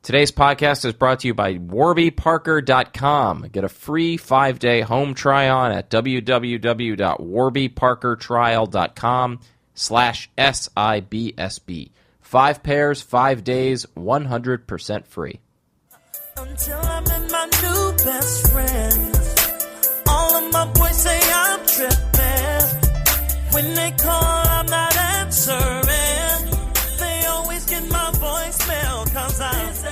Today's podcast is brought to you by warbyparker.com. Get a free 5-day home try-on at www.warbyparkertrial.com/SIBSB. 5 pairs, 5 days, 100% free. Until I met my new best friend, all of my boys say I'm tripping. When they call, I'm not answering. They always get my voicemail 'cause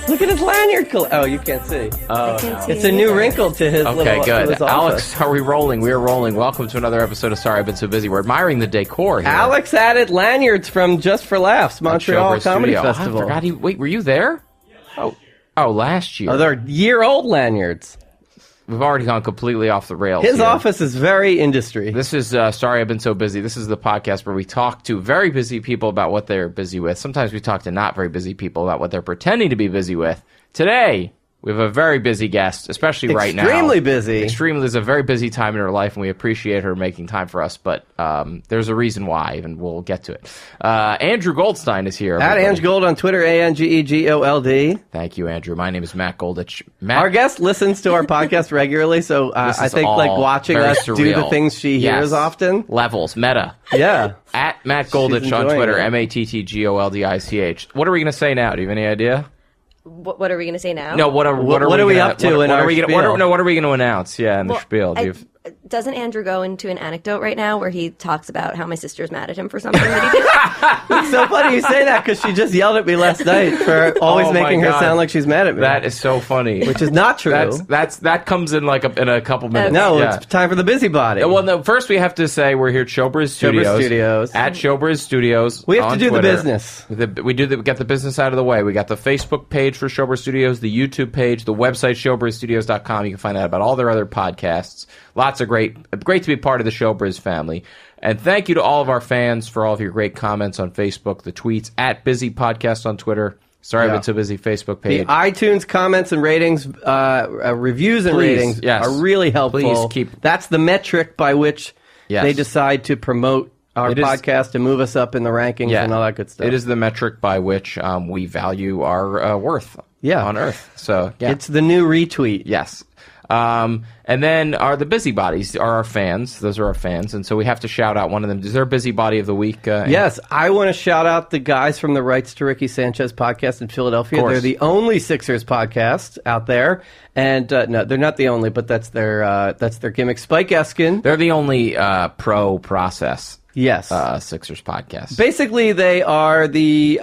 Look at his lanyard. Oh, you can't see. Oh, It's a new wrinkle to his little okay, good. to his Alex, office. are we rolling? We are rolling. Welcome to another episode of Sorry I've Been So Busy. We're admiring the decor here. Alex added lanyards from Just for Laughs, Montreal Showbiz Comedy Studio. Festival. I forgot wait, were you there? Oh, last year. Oh, they're year-old lanyards. We've already gone completely off the rails. His here. office is very industry. This is Sorry I've Been So Busy. This is the podcast where we talk to very busy people about what they're busy with. Sometimes we talk to not very busy people about what they're pretending to be busy with. Today, we have a very busy guest, especially right now. Extremely busy. Extremely. There's a very busy time in her life, and we appreciate her making time for us, but there's a reason why, and we'll get to it. Andrew Goldstein is here. At Ange Gold on Twitter, ANGEGOLD. Thank you, Andrew. My name is Matt Goldich. Our guest listens to our podcast regularly, so This I is think all like watching very us do the surreal. things she hears Yes. often. Levels, meta. Yeah. At Matt Goldich on enjoying Twitter, it. MATTGOLDICH. What are we going to say now? Do you have any idea? What are we going to say now? No, what are What are we gonna- up to in what our are we gonna, spiel? what are we going to announce? Yeah, in the Well, spiel. Do you have- Doesn't Andrew go into an anecdote right now where he talks about how my sister's mad at him for something that he did? It's so funny you say that because she just yelled at me last night for always Oh my making her God. sound like she's mad at me. That is so funny. which is not true. That comes in like in a couple minutes. no, Yeah. it's time for the busybody. Well, no, first we have to say we're here at Showbiz Studios. Studios. At Showbiz Studios. We have on to do the Twitter. business. We get the business out of the way. We got the Facebook page for Showbiz Studios, the YouTube page, the website showbizstudios.com. You can find out about all their other podcasts. Lots of great to be part of the Showbiz family. And thank you to all of our fans for all of your great comments on Facebook, the tweets, at Busy Podcast on Twitter. Sorry I've Yeah. been so busy Facebook The page. iTunes comments and ratings, reviews and Please, ratings yes. are really helpful. Please keep- That's the metric by which Yes. they decide to promote our It is- podcast and move us up in the rankings and all that good stuff. It is the metric by which we value our worth on Earth. So, yeah. It's the new retweet. Yes. And then the busybodies are our fans. Those are our fans. And so we have to shout out one of them. Is there a busybody of the week? Yes, I want to shout out the guys from the Rights to Ricky Sanchez podcast in Philadelphia. Of course. They're the only Sixers podcast out there. And no, they're not the only, but that's their gimmick. Spike Eskin. They're the only pro process Yes. Sixers podcast. Basically, they are the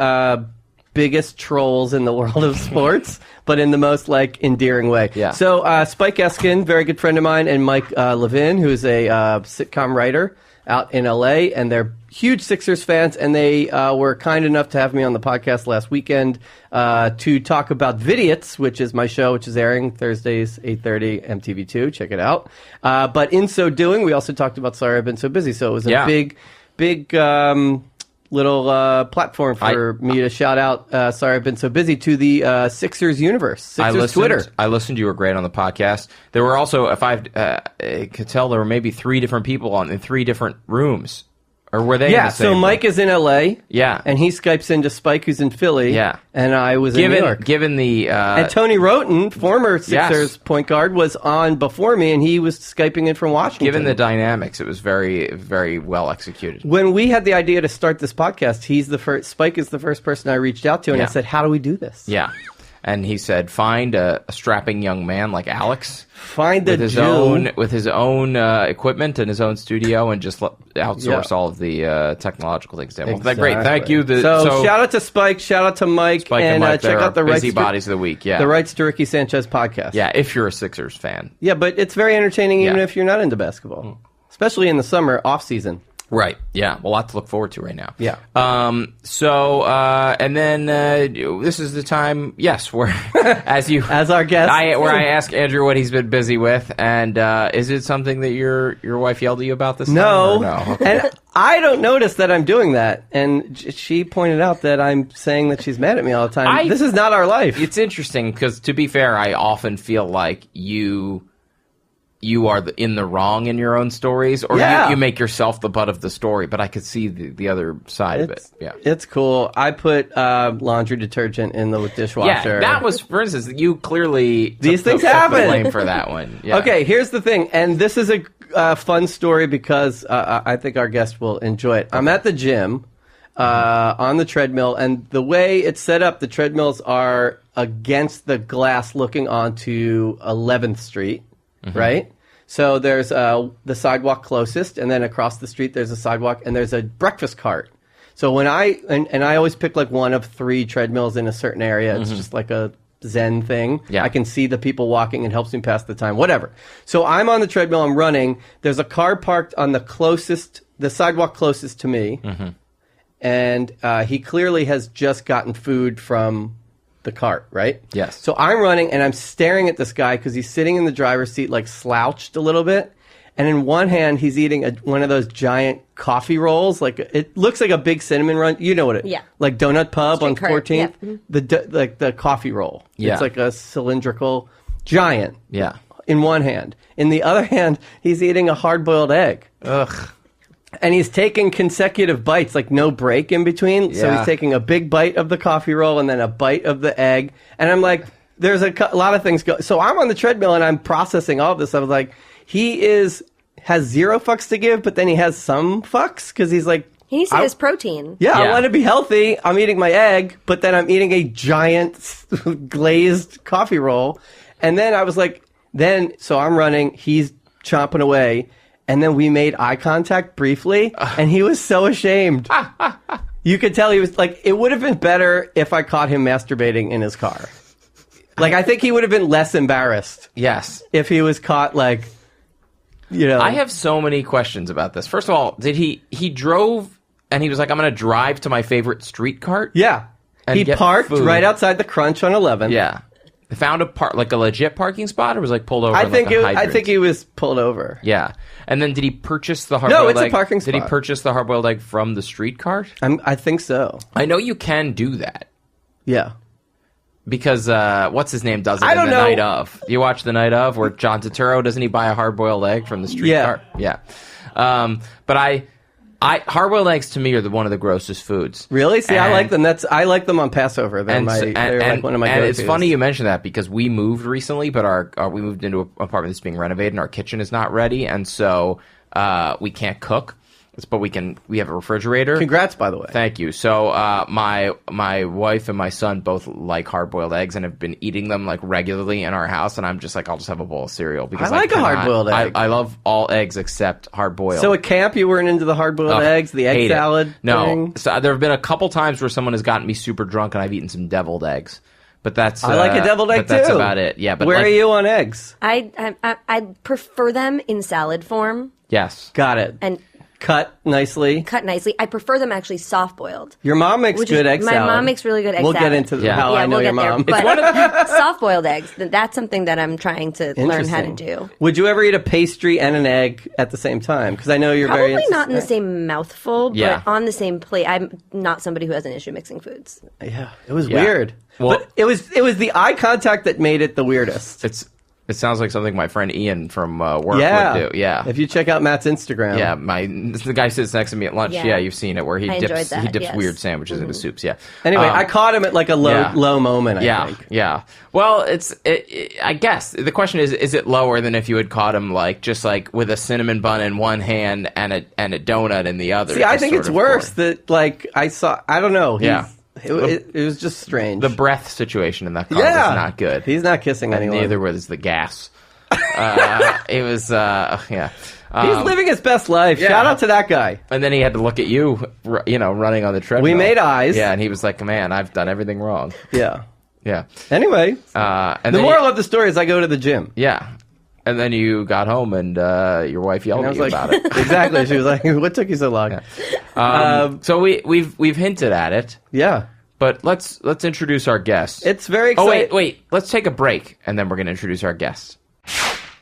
biggest trolls in the world of sports, but in the most endearing way. Yeah. So Spike Eskin, very good friend of mine, and Mike Levin, who's a sitcom writer out in LA, and they're huge Sixers fans, and they were kind enough to have me on the podcast last weekend to talk about Vidiots, which is my show, which is airing Thursdays, 8:30, MTV2. Check it out. But in so doing, we also talked about Sorry I've Been So Busy, so it was a big little platform for me to shout out Sorry I've Been So Busy to the Sixers universe, Sixers Twitter. I listened. You were great on the podcast. There were also, if I could tell, there were maybe 3 different people in 3 different rooms. Or were they in the same so room? Mike is in LA. Yeah. And he Skypes into Spike, who's in Philly. Yeah. And I was in New York. Given the... and Tony Roten, former Sixers point guard, was on before me, and he was Skyping in from Washington. Given the dynamics, it was very, very well executed. When we had the idea to start this podcast, Spike is the first person I reached out to, and I said, how do we do this? Yeah. And he said, find a strapping young man like Alex. Find the with his own equipment and his own studio, and just outsource all of the technological things. Well, great. Thank you. So shout out to Spike, shout out to Mike, and Mike, check out the busybodies of the week. Yeah, the Rights to Ricky Sanchez podcast. Yeah, if you're a Sixers fan. Yeah, but it's very entertaining even if you're not into basketball, especially in the summer off season. Right. Yeah. Well, a lot to look forward to right now. Yeah. And then this is the time. Yes, where as our guest, where I ask Andrew what he's been busy with, and is it something that your wife yelled at you about this time? No. Okay. And I don't notice that I'm doing that, and she pointed out that I'm saying that she's mad at me all the time. This is not our life. It's interesting because, to be fair, I often feel like you you are in the wrong in your own stories, or you make yourself the butt of the story. But I could see the other side of it. Yeah, it's cool. I put laundry detergent in the dishwasher. Yeah, that was, for instance, you clearly these things took happen. the blame for that one. Yeah. Okay, here's the thing, and this is a fun story because I think our guest will enjoy it. I'm at the gym on the treadmill, and the way it's set up, the treadmills are against the glass looking onto 11th Street, right? So there's the sidewalk closest, and then across the street there's a sidewalk, and there's a breakfast cart. So when I always pick like one of 3 treadmills in a certain area. It's just like a Zen thing. Yeah. I can see the people walking. It helps me pass the time, whatever. So I'm on the treadmill, I'm running. There's a car parked on the sidewalk closest to me. And he clearly has just gotten food from the cart, right? Yes. So I'm running, and I'm staring at this guy because he's sitting in the driver's seat, like slouched a little bit. And in one hand, he's eating one of those giant coffee rolls. Like it looks like a big cinnamon run. You know what it? Yeah. Like Donut Pub Street on cart, 14th. yeah. Like the coffee roll. Yeah. It's like a cylindrical giant. Yeah. In one hand. In the other hand, he's eating a hard-boiled egg. Ugh. And he's taking consecutive bites, like no break in between. So Yeah. he's taking a big bite of the coffee roll and then a bite of the egg. And I'm like, there's a lot of things going. So I'm on the treadmill and I'm processing all of this. I was like, has 0 fucks to give, but then he has some fucks because he's like, He needs to get his protein. yeah, I Yeah. want to be healthy. I'm eating my egg, but then I'm eating a giant glazed coffee roll. And then I was like, so I'm running, he's chomping away. And then we made eye contact briefly, and he was so ashamed. You could tell he was like, it would have been better if I caught him masturbating in his car. Like, I think he would have been less embarrassed Yes. if he was caught, like, you know. I have so many questions about this. First of all, did he drove and he was like, I'm going to drive to my favorite street cart? Yeah. And He get parked food. right outside the Crunch on 11th. Yeah. Found like a legit parking spot, or was like pulled over? I in, like, think a I hydrant? think he was pulled over. Yeah. And then did he purchase the hard-boiled egg? it's a parking Did he spot. purchase the hard-boiled egg from the street cart? I think so. I know you can do that Yeah. because what's his name does it I in don't the know. night of. You watch the night of where John Turturro, doesn't he buy a hard-boiled egg from the street Yeah. cart? Yeah. But hard-boiled eggs to me are one of the grossest foods. Really? See, I And- like them. I like them on Passover. They're like one of my and go-tos. it's funny you mention that because we moved recently, but we moved into an apartment that's being renovated, and our kitchen is not ready, and so we can't cook. But we have a refrigerator. Congrats, by the way. Thank you. So my wife and my son both like hard-boiled eggs and have been eating them like regularly in our house, and I'm just like, I'll just have a bowl of cereal because I like a cannot- hard-boiled egg. I love all eggs except hard-boiled. So at camp, you weren't into the hard-boiled Ugh, eggs, the egg hate it. salad No. thing? So there have been a couple times where someone has gotten me super drunk and I've eaten some deviled eggs. But that's I like a deviled egg, but that's too. about it. Yeah, but Where like, are you on eggs? I prefer them in salad form Yes. Got it. and Cut nicely. cut nicely. I prefer them actually soft boiled. Your mom makes good egg salad. My mom makes really good egg We'll salad. get into Yeah. how I know we'll your get there. mom. But soft boiled eggs, that's something that I'm trying to learn how to Interesting. do. Would you ever eat a pastry and an egg at the same time? Because I know you're very Probably into not in the snack. same mouthful, but Yeah. on the same plate. I'm not somebody who has an issue mixing foods. Yeah, it was Yeah. weird. Well- But it was the eye contact that made it the weirdest. It sounds like something my friend Ian from work Yeah. would do. Yeah. If you check out Matt's Instagram. Yeah, the guy sits next to me at lunch. Yeah. Yeah, you've seen it where he I enjoyed dips that, dips yes. weird sandwiches into soups. Yeah. Anyway, I caught him at like a low moment, I Yeah, think. yeah. Well, I guess the question is it lower than if you had caught him like just like with a cinnamon bun in one hand and a donut in the other? See, I just think sort it's of worse pouring. that like I don't know. Yeah. It was just strange. The breath situation in that car yeah. was not good. He's not kissing and anyone. neither was the gas. It was yeah. He's living his best life. yeah. Shout out to that guy. And then he had to look at you, running on the treadmill. We made eyes. Yeah, and he was like, "Man, I've done everything wrong." Yeah. Yeah. Anyway, And the then moral of the story is I go to the gym. yeah. And then you got home and your wife yelled And I at was you like, about it. exactly. She was like, "What took you so long?" So we've hinted at it, Yeah. but let's introduce our guest. It's very Oh exciting. wait, let's take a break and then we're going to introduce our guest.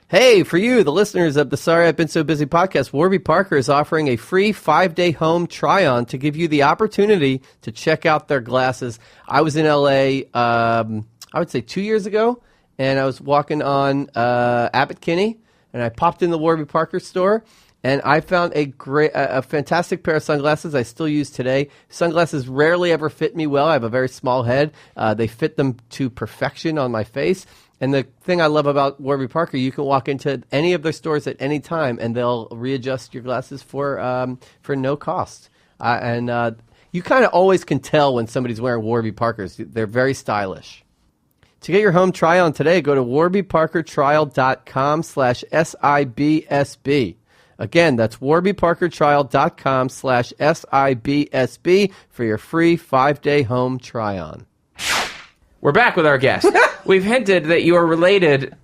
Hey, for you, the listeners of the Sorry I've Been So Busy podcast, Warby Parker is offering a free 5-day home try-on to give you the opportunity to check out their glasses. I was in LA, I would say 2 years ago, and I was walking on Abbott Kinney, and I popped in the Warby Parker store, and I found a fantastic pair of sunglasses I still use today. Sunglasses rarely ever fit me well. I have a very small head. They fit them to perfection on my face. And the thing I love about Warby Parker, you can walk into any of their stores at any time, and they'll readjust your glasses for no cost. And you kind of always can tell when somebody's wearing Warby Parkers. They're very stylish. To get your home try-on today, go to warbyparkertrial.com/SIBSB. Again, that's warbyparkertrial.com/SIBSB for your free 5-day home try-on. We're back with our guest. We've hinted that you are related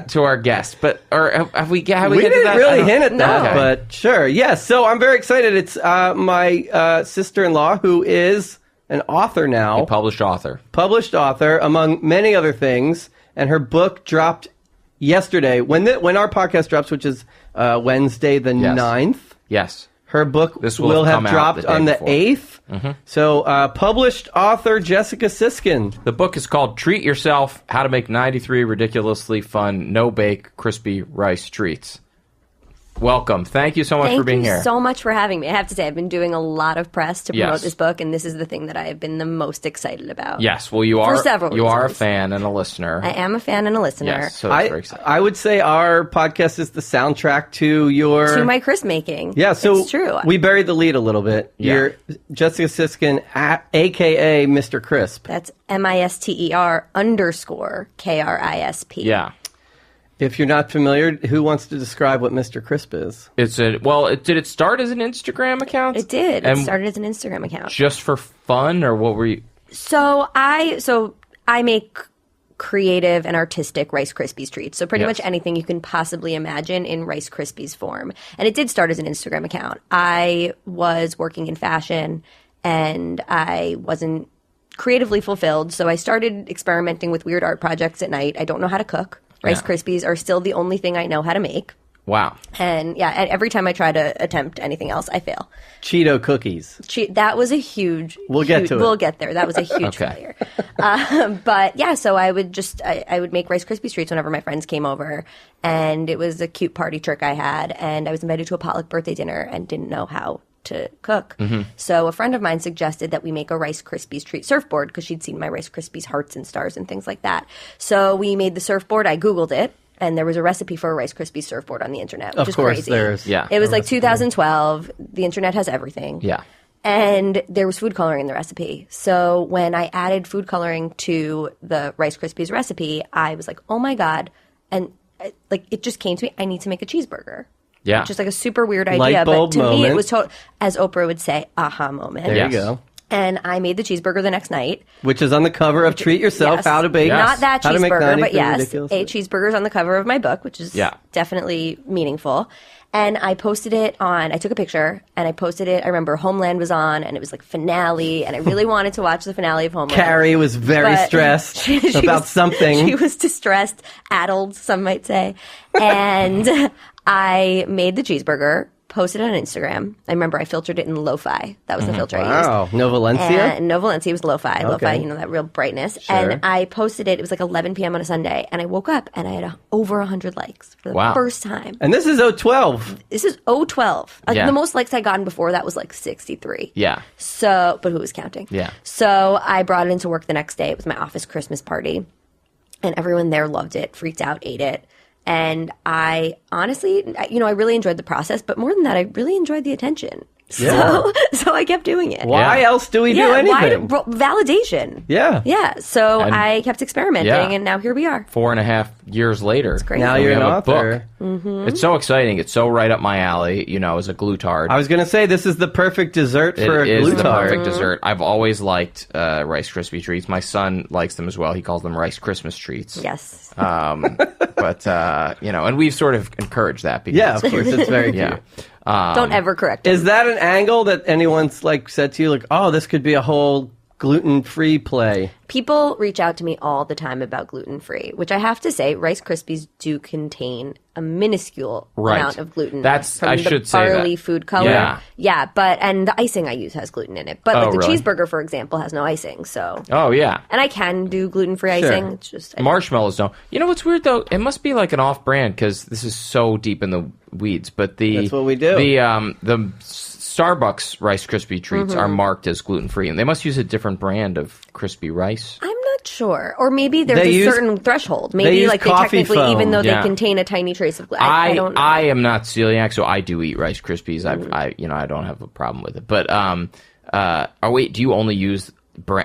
to our guest, but have we? We didn't really hint at that, Okay. but sure. Yes, so I'm very excited. It's my sister-in-law, who is an author now. A published author. Published author, among many other things, and her book dropped yesterday. When our podcast drops, which is Wednesday the 9th, Yes. her book This will have come out dropped the day on the before. 8th. So published author Jessica Siskin. The book is called Treat Yourself, How to Make 93 Ridiculously Fun, No-Bake, Crispy Rice Treats. Welcome. Thank you so much for being here. Thank you so much for having me. I have to say, I've been doing a lot of press to promote Yes. this book, and this is the thing that I have been the most excited about. Yes, well, you are several you are a reasons. fan and a listener. I am a fan and a listener. Yes, so it's very exciting. I would say our podcast is the soundtrack to your... To my crisp making. Yeah, so it's true. we buried the lead a little bit. Yeah. You're Jessica Siskin, a.k.a. Mr. Crisp. That's MISTER_KRISP. Yeah. If you're not familiar, who wants to describe what Mr. Crisp is? Did it start as an Instagram account? It did. And It started as an Instagram account. just for fun, or what were you? So I make creative and artistic Rice Krispies treats. So pretty Yes. much anything you can possibly imagine in Rice Krispies form. And it did start as an Instagram account. I was working in fashion and I wasn't creatively fulfilled. So I started experimenting with weird art projects at night. I don't know how to cook. Rice Yeah. Krispies are still the only thing I know how to make. Wow. And yeah, and every time I try to attempt anything else, I fail. Cheeto cookies. That was a huge. We'll get to it. We'll get there. That was a huge Okay. failure. But yeah, so I would I would make Rice Krispies treats whenever my friends came over, and it was a cute party trick I had. And I was invited to a potluck birthday dinner and didn't know how to cook. So a friend of mine suggested that we make a Rice Krispies treat surfboard because she'd seen my Rice Krispies hearts and stars and things like that. So we made the surfboard. I Googled it. And there was a recipe for a Rice Krispies surfboard on the internet, which is course, crazy. there's Yeah. It was like 2012. The internet has everything. Yeah. And there was food coloring in the recipe. So when I added food coloring to the Rice Krispies recipe, I was like, oh my God. And it just came to me, I need to make a cheeseburger. Yeah. Just like a super weird idea. Light But bulb to me, moment. it was, as Oprah would say, aha moment. There Yes. you go. And I made the cheeseburger the next night. Which is on the cover of Treat Yourself, Yes. How to Bake. Yes. Not that How to Make cheeseburger, 93 but yes, Ridiculously. a cheeseburger's on the cover of my book, which is Yeah. definitely meaningful. And I posted it I took a picture and I posted it. I remember Homeland was on and it was like finale, and I really wanted to watch the finale of Homeland. Carrie was very But stressed she about was- something. She was distressed, addled, some might say. And I made the cheeseburger, posted it on Instagram. I remember I filtered it in lo-fi. That was the filter I used. Wow. No Valencia? And no Valencia was lo-fi. Lo-fi, Okay. that real brightness. Sure. And I posted it. It was like 11 p.m. on a Sunday. And I woke up and I had over 100 likes for the Wow. first time. And this is 012. This is 012. Like Yeah. the most likes I'd gotten before that was like 63. Yeah. So, but who was counting? Yeah. So I brought it into work the next day. It was my office Christmas party. And everyone there loved it, freaked out, ate it. And I honestly, I really enjoyed the process, but more than that, I really enjoyed the attention. Yeah. So I kept doing it. Why else do we do anything? Validation. Yeah. Yeah. So And- I kept experimenting, Yeah. and now here we are. 4.5 years later. Crazy. Now we you're an have a author. book. Mm-hmm. It's so exciting. It's so right up my alley, as a glutard. I was going to say, this is the perfect dessert for a It is the glutard. perfect dessert. I've always liked Rice Krispie treats. My son likes them as well. He calls them Rice Christmas treats. Yes. But and we've sort of encouraged that. Because Yeah, of course. It's very cute. Yeah. Don't ever correct it. Is that an angle that anyone's said to you, oh, this could be a whole gluten-free play? People reach out to me all the time about gluten-free, which I have to say, Rice Krispies do contain a minuscule Right. amount of gluten. That's- from I the should say barley that. food color. Yeah. And the icing I use has gluten in it. But like the really? cheeseburger, for example, has no icing. So, Oh, yeah. and I can do gluten-free icing. It's just Marshmallows don't. You know what's weird, though? It must be like an off-brand, because this is so deep in the weeds. But That's what we do. The Starbucks Rice Krispie treats are marked as gluten-free, and they must use a different brand of crispy rice. I'm not sure. Or maybe there's They a use- certain threshold. they Maybe use like they coffee technically, foam. even though Yeah. they contain a tiny trace of gluten. I don't know. I am not celiac, so I do eat Rice Krispies. I don't have a problem with it. But do you only use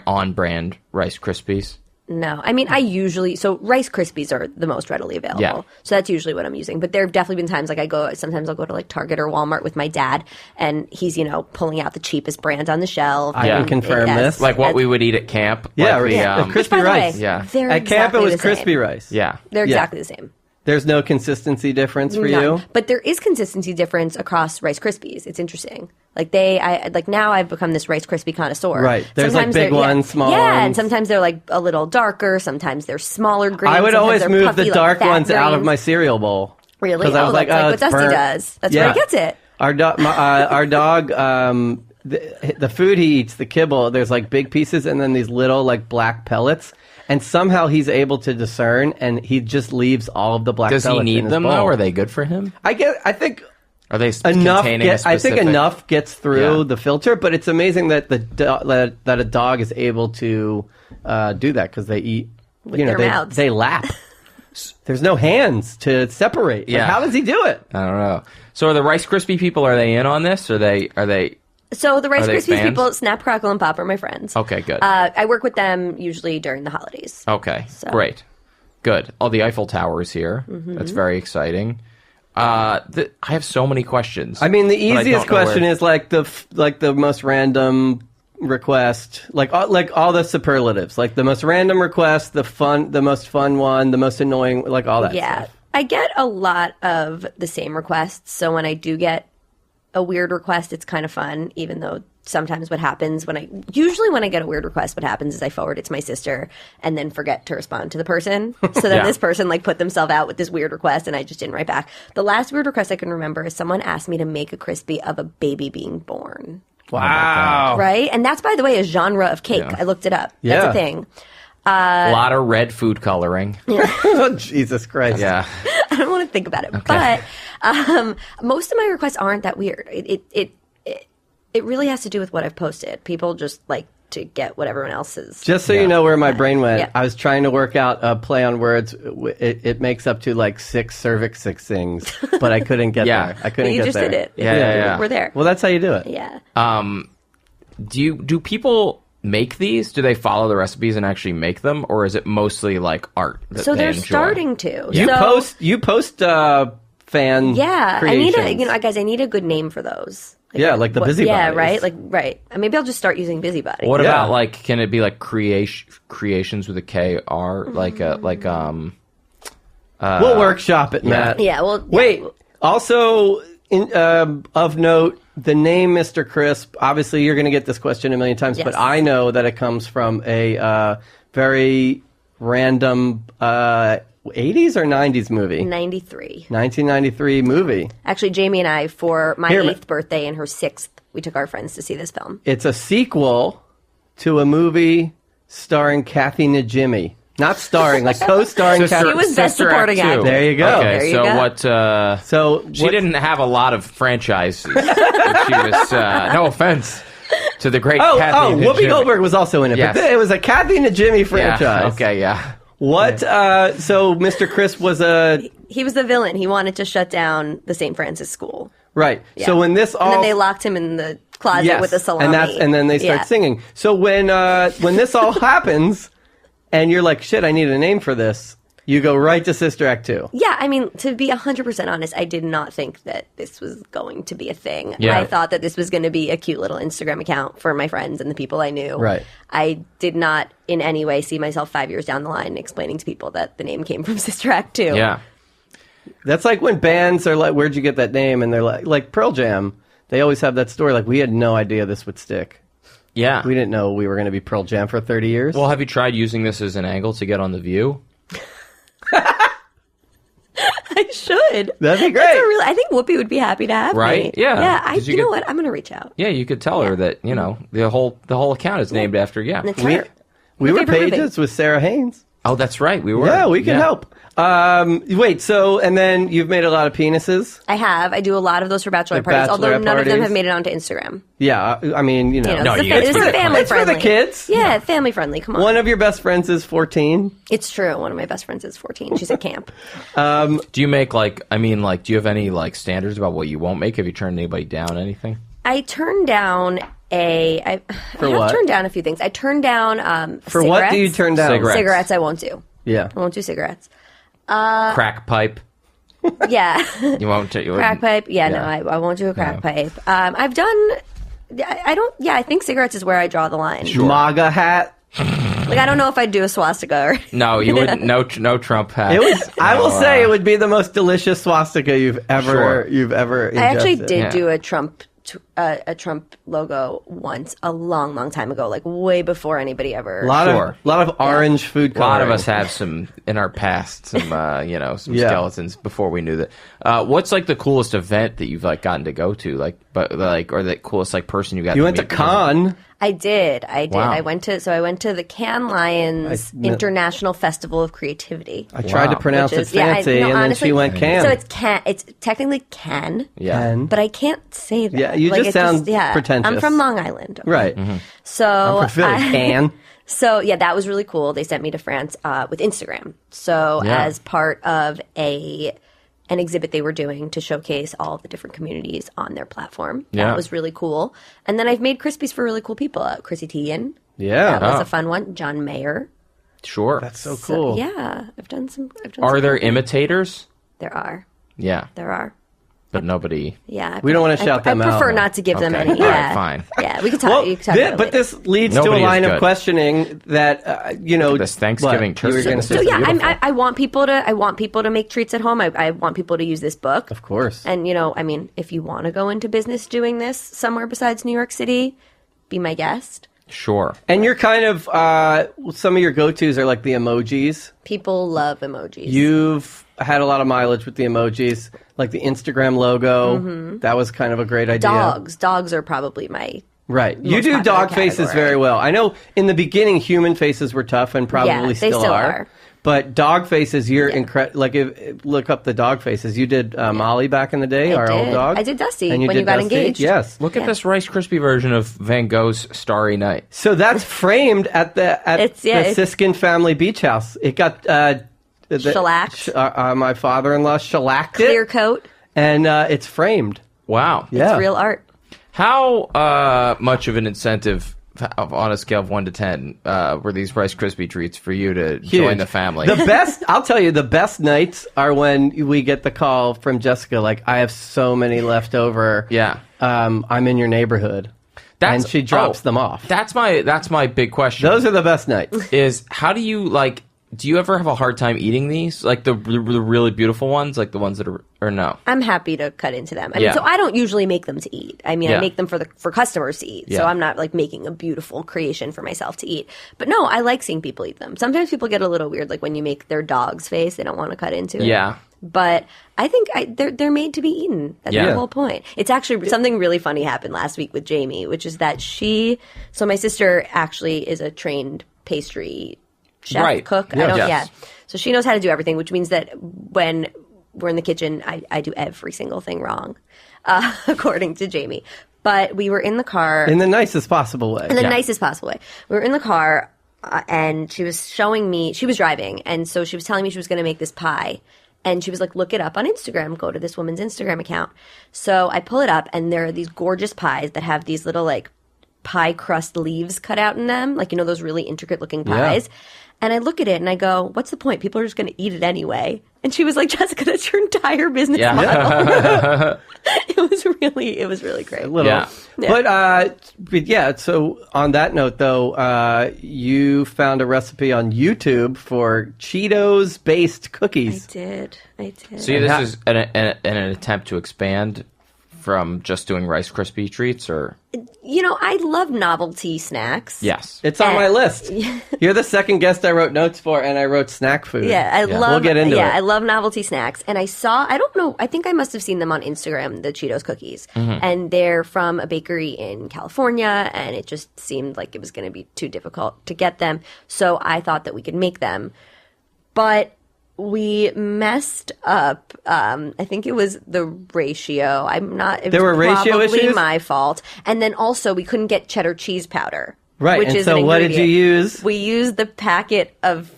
on-brand Rice Krispies? No, I mean, so Rice Krispies are the most readily available. Yeah. So that's usually what I'm using. But there have definitely been times like sometimes I'll go to like Target or Walmart with my dad and he's, pulling out the cheapest brands on the shelf. I can confirm this. Like what we would eat at camp? Yeah, like the crispy By the rice. way, Yeah. they're At camp, it exactly was the same. crispy rice. Yeah. They're Yeah. exactly the same. There's no consistency difference for None. you? But there is consistency difference across Rice Krispies. It's interesting. Like now I've become this Rice Krispie connoisseur. Right. There's, like, Sometimes big they're- ones, small Yeah, ones. and sometimes they're like a little darker. Sometimes they're smaller grains. I would sometimes always they're move puffy, the like dark fat ones out of grains. my cereal bowl. Really? Because I was Oh, like, that's like what it's Dusty burnt. does. That's where he gets it. Our dog, the food he eats, the kibble, there's like big pieces and then these little like black pellets. And somehow he's able to discern, and he just leaves all of the black Does pellets he need in his them, bowl. though? Are they good for him? I think Are they enough. containing a I think specific- enough gets through Yeah. the filter, but it's amazing that that a dog is able to do that because they eat. their mouths. They lap. There's no hands to separate. Like, Yeah. how does he do it? I don't know. So are the Rice Krispie people, are they in on this? Are they... So the Rice Are they Krispies fans? people, Snap, Crackle, and Pop are my friends. Okay, good. I work with them usually during the holidays. Okay, So- great. Good. Oh, the Eiffel Tower is here. Mm-hmm. That's very exciting. I have so many questions. I mean, the but I easiest don't know question where- is like the most random request, like all the superlatives, like the most random request, the most fun one, the most annoying, like all that Yeah. stuff. I get a lot of the same requests. So when I do get a weird request, it's kind of fun, even though sometimes what happens usually when I get a weird request, what happens is I forward it to my sister and then forget to respond to the person. So then Yeah. this person put themselves out with this weird request and I just didn't write back. The last weird request I can remember is someone asked me to make a Crispy of a baby being born. Wow. Right? And that's, by the way, a genre of cake. Yeah. I looked it up. Yeah. That's a thing. a lot of red food coloring. Oh, Jesus Christ. Yeah. I don't want to think about it. But most of my requests aren't that weird. It really has to do with what I've posted. People just like to get what everyone else is. Just so you know where my brain went, Yeah. I was trying to work out a play on words. It makes up to like 6 cervix 6 things, but I couldn't get Yeah. there. I couldn't you get just there. did it. Yeah. We're there. Well, that's how you do it. Yeah. Do people make these? Do they follow the recipes and actually make them, or is it mostly like art? That So they they're enjoy? starting to. You post fan Yeah, creations. I need guys, I need a good name for those. Yeah, like the busybodies. Yeah, busybodies. right. Right. Maybe I'll just start using busybody. What Yeah. about like? Can it be like creations with a KR? We'll workshop it, Matt. Yeah. Well. Wait. Yeah. Also, of note, the name Mr. Crisp. Obviously, you're going to get this question a million times, Yes. but I know that it comes from a very random 80s or 90s movie. 93. 1993 movie. Actually, Jamie and I, for my Here, 8th birthday and her 6th, we took our friends to see this film. It's a sequel to a movie starring Kathy Najimy. Not starring, like co-starring Kathy. She was best Sister Act supporting 2. actor. There you go. Okay, There you so go. what? So She what- didn't have a lot of franchises. She was no offense to the great Kathy. Whoopi Najimy. Goldberg was also in it, Yes. but it was a Kathy Najimy Yeah. franchise. Okay. Yeah. What? So Mr. Crisp was a He was the villain. He wanted to shut down the St. Francis School. right. Yeah. So when this all And then they locked him in the closet yes, with a salami. and then they start Yeah. singing. So when this all happens, and you're like, shit, I need a name for this. You go right to Sister Act 2. Yeah, I mean, to be 100% honest, I did not think that this was going to be a thing. Yeah. I thought that this was going to be a cute little Instagram account for my friends and the people I knew. Right. I did not in any way see myself 5 years down the line explaining to people that the name came from Sister Act 2. Yeah. That's like when bands are like, where'd you get that name? And they're like Pearl Jam. They always have that story, like, we had no idea this would stick. Yeah. We didn't know we were going to be Pearl Jam for 30 years. Well, have you tried using this as an angle to get on The View? I should. That'd be great. I think Whoopi would be happy to have Right? me. Yeah. Yeah. Did you You know get- what? I'm going to reach out. Yeah, you could tell her that, the whole account is named after, And it's we her. we My were favorite pages with Sarah Haynes. Oh, that's right. We were. Yeah, we can help. Wait, and then you've made a lot of penises? I have. I do a lot of those for bachelor Like parties, although bachelorette none of them parties? have made it onto Instagram. Yeah, I mean, You know, No, it's, you- a, it's it's for a the- family it's for friendly. the kids. Yeah, family friendly. Come on. One of your best friends is 14. It's true. One of my best friends is 14. She's at camp. Do you make, do you have any, standards about what you won't make? Have you turned anybody down anything? I turned down I have what? turned down a few things. I turned down For cigarettes. what do you turn down? Cigarettes. Cigarettes I won't do. Yeah. I won't do cigarettes. Crack pipe? Yeah. You won't take... Crack pipe. Yeah, no, Yeah. I won't do a crack pipe. I've done... I don't... Yeah, I think cigarettes is where I draw the line. MAGA hat. Like, I don't know if I'd do a swastika or... No, you wouldn't. No Trump hat. It was. I will No, say it would be the most delicious swastika you've ever Sure. ingested. I actually did Yeah. do a Trump logo once a long, long time ago, like way before anybody ever... A lot Sure. of orange food A lot coloring. of us have some in our past, some Yeah. skeletons before we knew that. What's the coolest event that you've gotten to go to, or the coolest person you got? You to went to meet? Cannes. I did. Wow. I went to the Cannes Lions International Festival of Creativity. I tried to Wow. pronounce Which it is- yeah, fancy, no, and honestly, then she went Cannes. So it's technically Cannes, Yeah. Cannes. but I can't say that. Yeah, you just it's sound pretentious. I'm from Long Island. okay? Right. So I'm from Philly. Cannes. So yeah, that was really cool. They sent me to France with Instagram. So Yeah. as part of an exhibit they were doing to showcase all of the different communities on their platform. Yeah. That was really cool. And then I've made Crispies for really cool people. Chrissy Teigen. Yeah. That was Oh. a fun one. John Mayer. Sure. That's so cool. Yeah, I've done some. Are there imitators? There are. Yeah, There are. but nobody. Yeah. We don't wanna shout them I out. prefer not to give them Okay. any. All right, Yeah. fine. Yeah, we could talk. Well, you could talk about it but later. this leads Nobody to a is line of good. questioning that this Thanksgiving what? You were turkey. gonna say So yeah, something. I want people to make treats at home. I want people to use this book. Of course. And if you want to go into business doing this somewhere besides New York City, be my guest. Sure. And you're kind of some of your go-tos are like the emojis. People love emojis. You've had a lot of mileage with the emojis, like the Instagram logo. That was kind of a great idea. Dogs are probably my Right. You most do popular dog faces category. very well. I know in the beginning human faces were tough and probably Yeah, they still are. But dog faces, you're incredible. Like, look up the dog faces. You did Molly back in the day, our old did. dog. I did Dusty And when you did got Dusty? engaged. Yes. Look at this Rice Krispie version of Van Gogh's Starry Night. So that's framed at the It's- Siskin family beach house. It got Shellacked. My father-in-law shellacked Clear it, coat. and it's framed. Wow. Yeah. It's real art. How much of an incentive, on a scale of 1 to 10, were these Rice Krispie treats for you to join the family? The best, I'll tell you, the best nights are when we get the call from Jessica, like, I have so many left over. Yeah. I'm in your neighborhood. And she drops them off. That's my big question. Those are the best nights. Is how do you do you ever have a hard time eating these? Like the really beautiful ones, like the ones that are, or no? I'm happy to cut into them. I mean, Yeah. so I don't usually make them to eat. I mean, Yeah. I make them for customers to eat. So Yeah. I'm not making a beautiful creation for myself to eat. But no, I like seeing people eat them. Sometimes people get a little weird, like when you make their dog's face, they don't want to cut into it. Yeah. But I think they're made to be eaten. That's Yeah. the whole point. It's actually something really funny happened last week with Jamie, which is that so my sister actually is a trained pastry chef, Right. cook. Yeah. I don't, Yes. yeah. So she knows how to do everything, which means that when we're in the kitchen, I do every single thing wrong, according to Jamie. But we were in the car. In the nicest possible way. In the nicest possible way. We were in the car, and she was showing me, she was driving, and so she was telling me she was going to make this pie. And she was like, look it up on Instagram. Go to this woman's Instagram account. So I pull it up, and there are these gorgeous pies that have these little, pie crust leaves cut out in them. Those really intricate-looking pies. And I look at it, and I go, what's the point? People are just going to eat it anyway. And she was like, Jessica, that's your entire business model. It was really great. Yeah. But yeah, so on that note, though, you found a recipe on YouTube for Cheetos-based cookies. I did. So this is an attempt to expand from just doing Rice Krispie treats, or? You know, I love novelty snacks. Yes. It's on my list. You're the second guest I wrote notes for, and I wrote snack food. Yeah, I love. We'll get into it. I love novelty snacks, and I don't know. I think I must have seen them on Instagram, the Cheetos cookies, and they're from a bakery in California, and it just seemed like it was going to be too difficult to get them. So I thought that we could make them, but we messed up. I think it was the ratio. I'm not. It There was were ratio probably issues? my fault. And then also we couldn't get cheddar cheese powder. Right, Which and is so an what did you ingredient. use? We used the packet of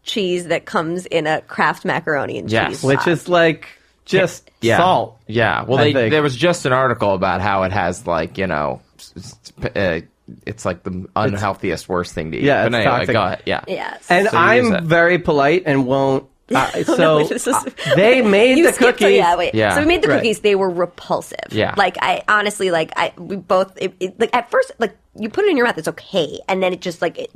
cheese that comes in a Kraft macaroni and Yes. cheese. Which box. is like just Yeah. salt. Yeah. Well, I think. there was just an article about how it has, like, you know, it's like the unhealthiest, worst thing to eat. Yeah, But it's anyway, toxic. go ahead. Yeah. Yes. And So you use it. I'm very polite and won't. So No, this is- they made You the skipped- cookies. Yeah. So we made the Right. cookies. They were repulsive. Yeah. Like I honestly, we both like at first, like you put it in your mouth, it's okay, and then it just like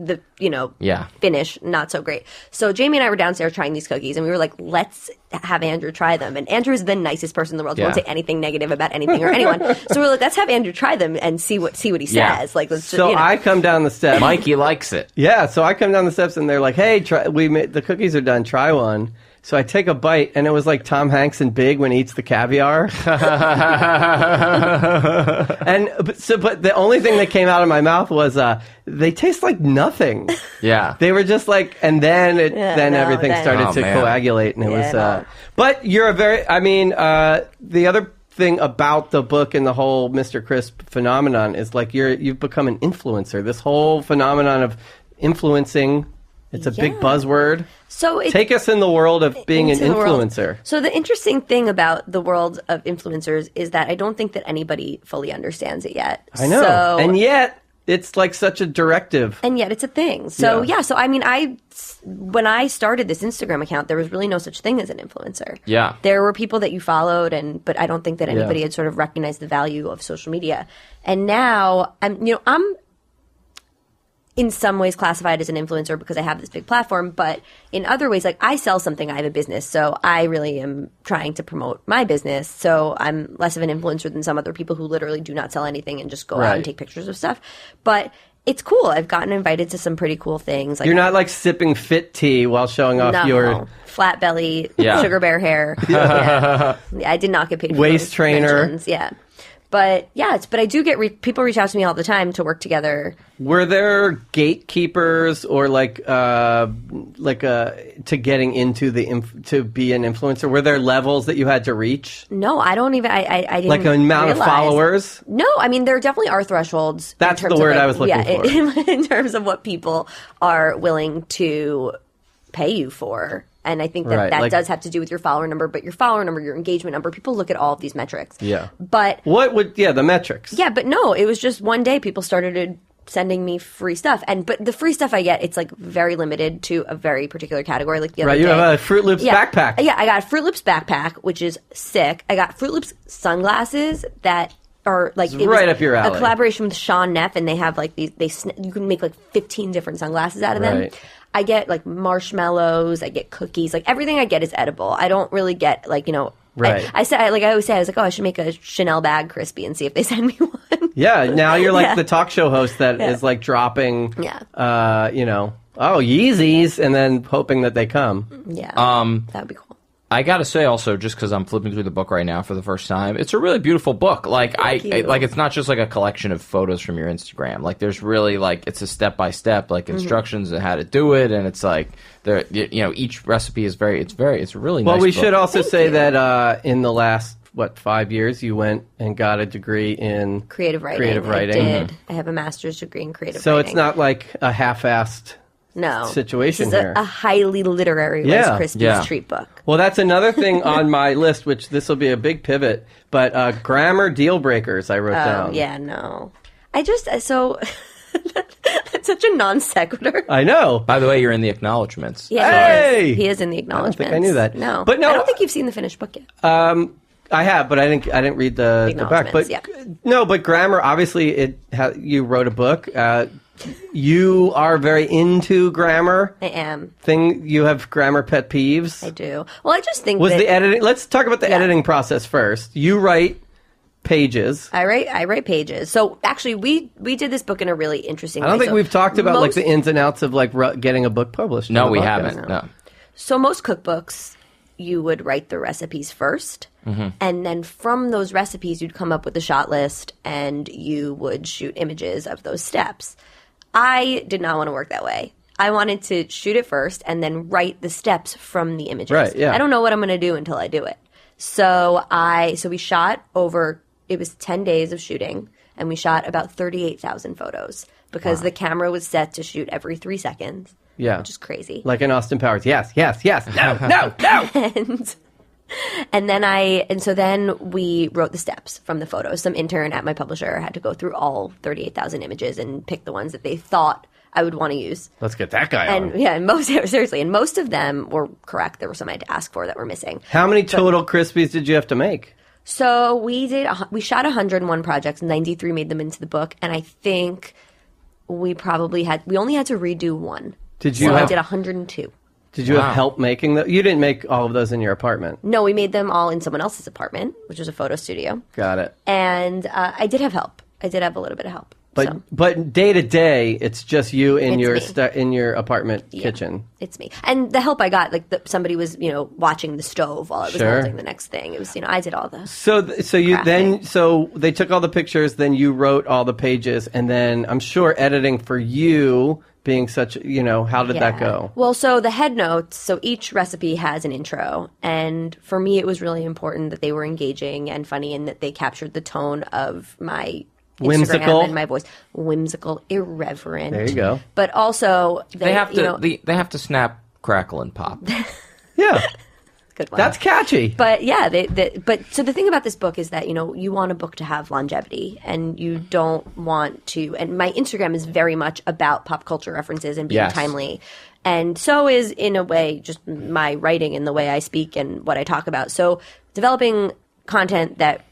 Yeah. finish not so great. So Jamie and I were downstairs trying these cookies, and we were like, let's have Andrew try them. And Andrew is the nicest person in the world. He won't Yeah. say anything negative about anything or anyone. So we're like, let's have Andrew try them and see what he Yeah. says. Like let's. So I come down the steps. Mikey likes it. Yeah, so I come down the steps and they're like, "Hey, the cookies are done. Try one." So I take a bite, and it was like Tom Hanks in Big when he eats the caviar. But the only thing that came out of my mouth was they taste like nothing. Yeah. They were just like, and then everything started Oh, to man. coagulate, and it Yeah, was. no. But you're the other thing about the book and the whole Mr. Crisp phenomenon is like you've become an influencer. This whole phenomenon of influencing. It's a big Yeah. buzzword. So it, Take us in the world of being an into the world. influencer. So the interesting thing about the world of influencers is that I don't think that anybody fully understands it yet. I know. So, And yet, it's like such a directive. and yet it's a thing. So Yeah. so I mean, when I started this Instagram account, there was really no such thing as an influencer. Yeah. There were people that you followed, but I don't think that anybody Yeah. had sort of recognized the value of social media. And now I'm in some ways classified as an influencer because I have this big platform, but in other ways, like I sell something, I have a business, so I really am trying to promote my business. So I'm less of an influencer than some other people who literally do not sell anything and just go out Right. and take pictures of stuff. But it's cool. I've gotten invited to some pretty cool things. Like You're not like sipping fit tea while showing off your flat belly, Yeah. sugar bear hair. Yeah. I did not get paid for Waist those trainer. mentions. Yeah. But yeah, but I do get people reach out to me all the time to work together. Were there gatekeepers or to getting into to be an influencer? Were there levels that you had to reach? No, I don't even. I didn't Like an amount of realize. followers? No, I mean there definitely are thresholds. That's in the terms of, word like, I was looking for. in terms of what people are willing to pay you for. And I think that Right, that like- does have to do with your follower number, but your follower number, your engagement number, people look at all of these metrics. Yeah. But The metrics. yeah, but no, it was just one day people started sending me free stuff, but the free stuff I get, it's like very limited to a very particular category. Like the other Right, day, you have a Fruit Loops backpack. Yeah, I got a Fruit Loops backpack, which is sick. I got Fruit Loops sunglasses that are like it right was up your alley. A collaboration with Sean Neff, and they have like these. You can make like 15 different sunglasses out of them. Right. I get like marshmallows. I get cookies. Like everything I get is edible. I don't really get like Right. I always say, I was like, oh, I should make a Chanel bag crispy and see if they send me one. Yeah, now you're like Yeah. the talk show host that is Yeah. like dropping, Yeah. Yeezys, and then hoping that they come. Yeah. That would be cool. I gotta say also, just because I'm flipping through the book right now for the first time, it's a really beautiful book. Like you. like it's not just like a collection of photos from your Instagram. Like there's really like it's a step by step like instructions on how to do it, and it's like there each recipe is it's a really Well, nice we book. should also Thank say you. that in the last 5 years, you went and got a degree in Creative writing. Creative writing. I did. I have a master's degree in creative So writing. it's not like a half-assed. no situation this is here. a highly literary Yeah. Rice Krispies Yeah. treat book. Well, that's another thing on my list, which this will be a big pivot. But grammar deal breakers, I wrote down. Yeah, no. I just so it's such a non sequitur. I know. By the way, you're in the acknowledgments. Yeah, Hey! he is in the I don't acknowledgments. think I knew that. No, But no, I don't think you've seen the finished book yet. I have, but I didn't read the back. But Acknowledgements, no, but grammar. Obviously, you wrote a book. You are very into grammar. I am. You have grammar pet peeves. I do. Well, I just think Was that the editing? Let's talk about the Yeah. editing process first. You write pages. I write pages. So actually, we did this book in a really interesting way. I don't think So we've talked about like the ins and outs of like getting a book published. No, on the we podcast. haven't. No. So most cookbooks, you would write the recipes first, and then from those recipes, you'd come up with a shot list, and you would shoot images of those steps. I did not want to work that way. I wanted to shoot it first and then write the steps from the images. Right, yeah. I don't know what I'm going to do until I do it. So we shot over, it was 10 days of shooting, and we shot about 38,000 photos because the camera was set to shoot every 3 seconds. Yeah. Which is crazy. Like in Austin Powers. Yes, no. And so then we wrote the steps from the photos. Some intern at my publisher had to go through all 38,000 images and pick the ones that they thought I would want to use. Let's get that guy And on. yeah, and most of them were correct. There were some I had to ask for that were missing. How many total Crispies did you have to make? So we shot 101 projects, 93 made them into the book, and I think we only had to redo one. Did you so I have- did 102. Did you have help making them? You didn't make all of those in your apartment. No, we made them all in someone else's apartment, which was a photo studio. Got it. And I did have help. I did have a little bit of help. But day to day, it's just you in It's your me. in your apartment kitchen. It's me. And the help I got, like somebody was, watching the stove while I was Sure. holding the next thing. It was, I did all the. So they took all the pictures, then you wrote all the pages, and then I'm sure editing for you being such, how did that go? Well, so the head notes, so each recipe has an intro. And for me, it was really important that they were engaging and funny and that they captured the tone of my Instagram Whimsical. and my voice. Whimsical, irreverent. There you go. But also, They have to. They have to snap, crackle, and pop. Yeah, good one. that's catchy. But yeah, so the thing about this book is that, you want a book to have longevity and you don't want to, and my Instagram is very much about pop culture references and being Yes. timely. And so is, in a way, just my writing and the way I speak and what I talk about. So developing content that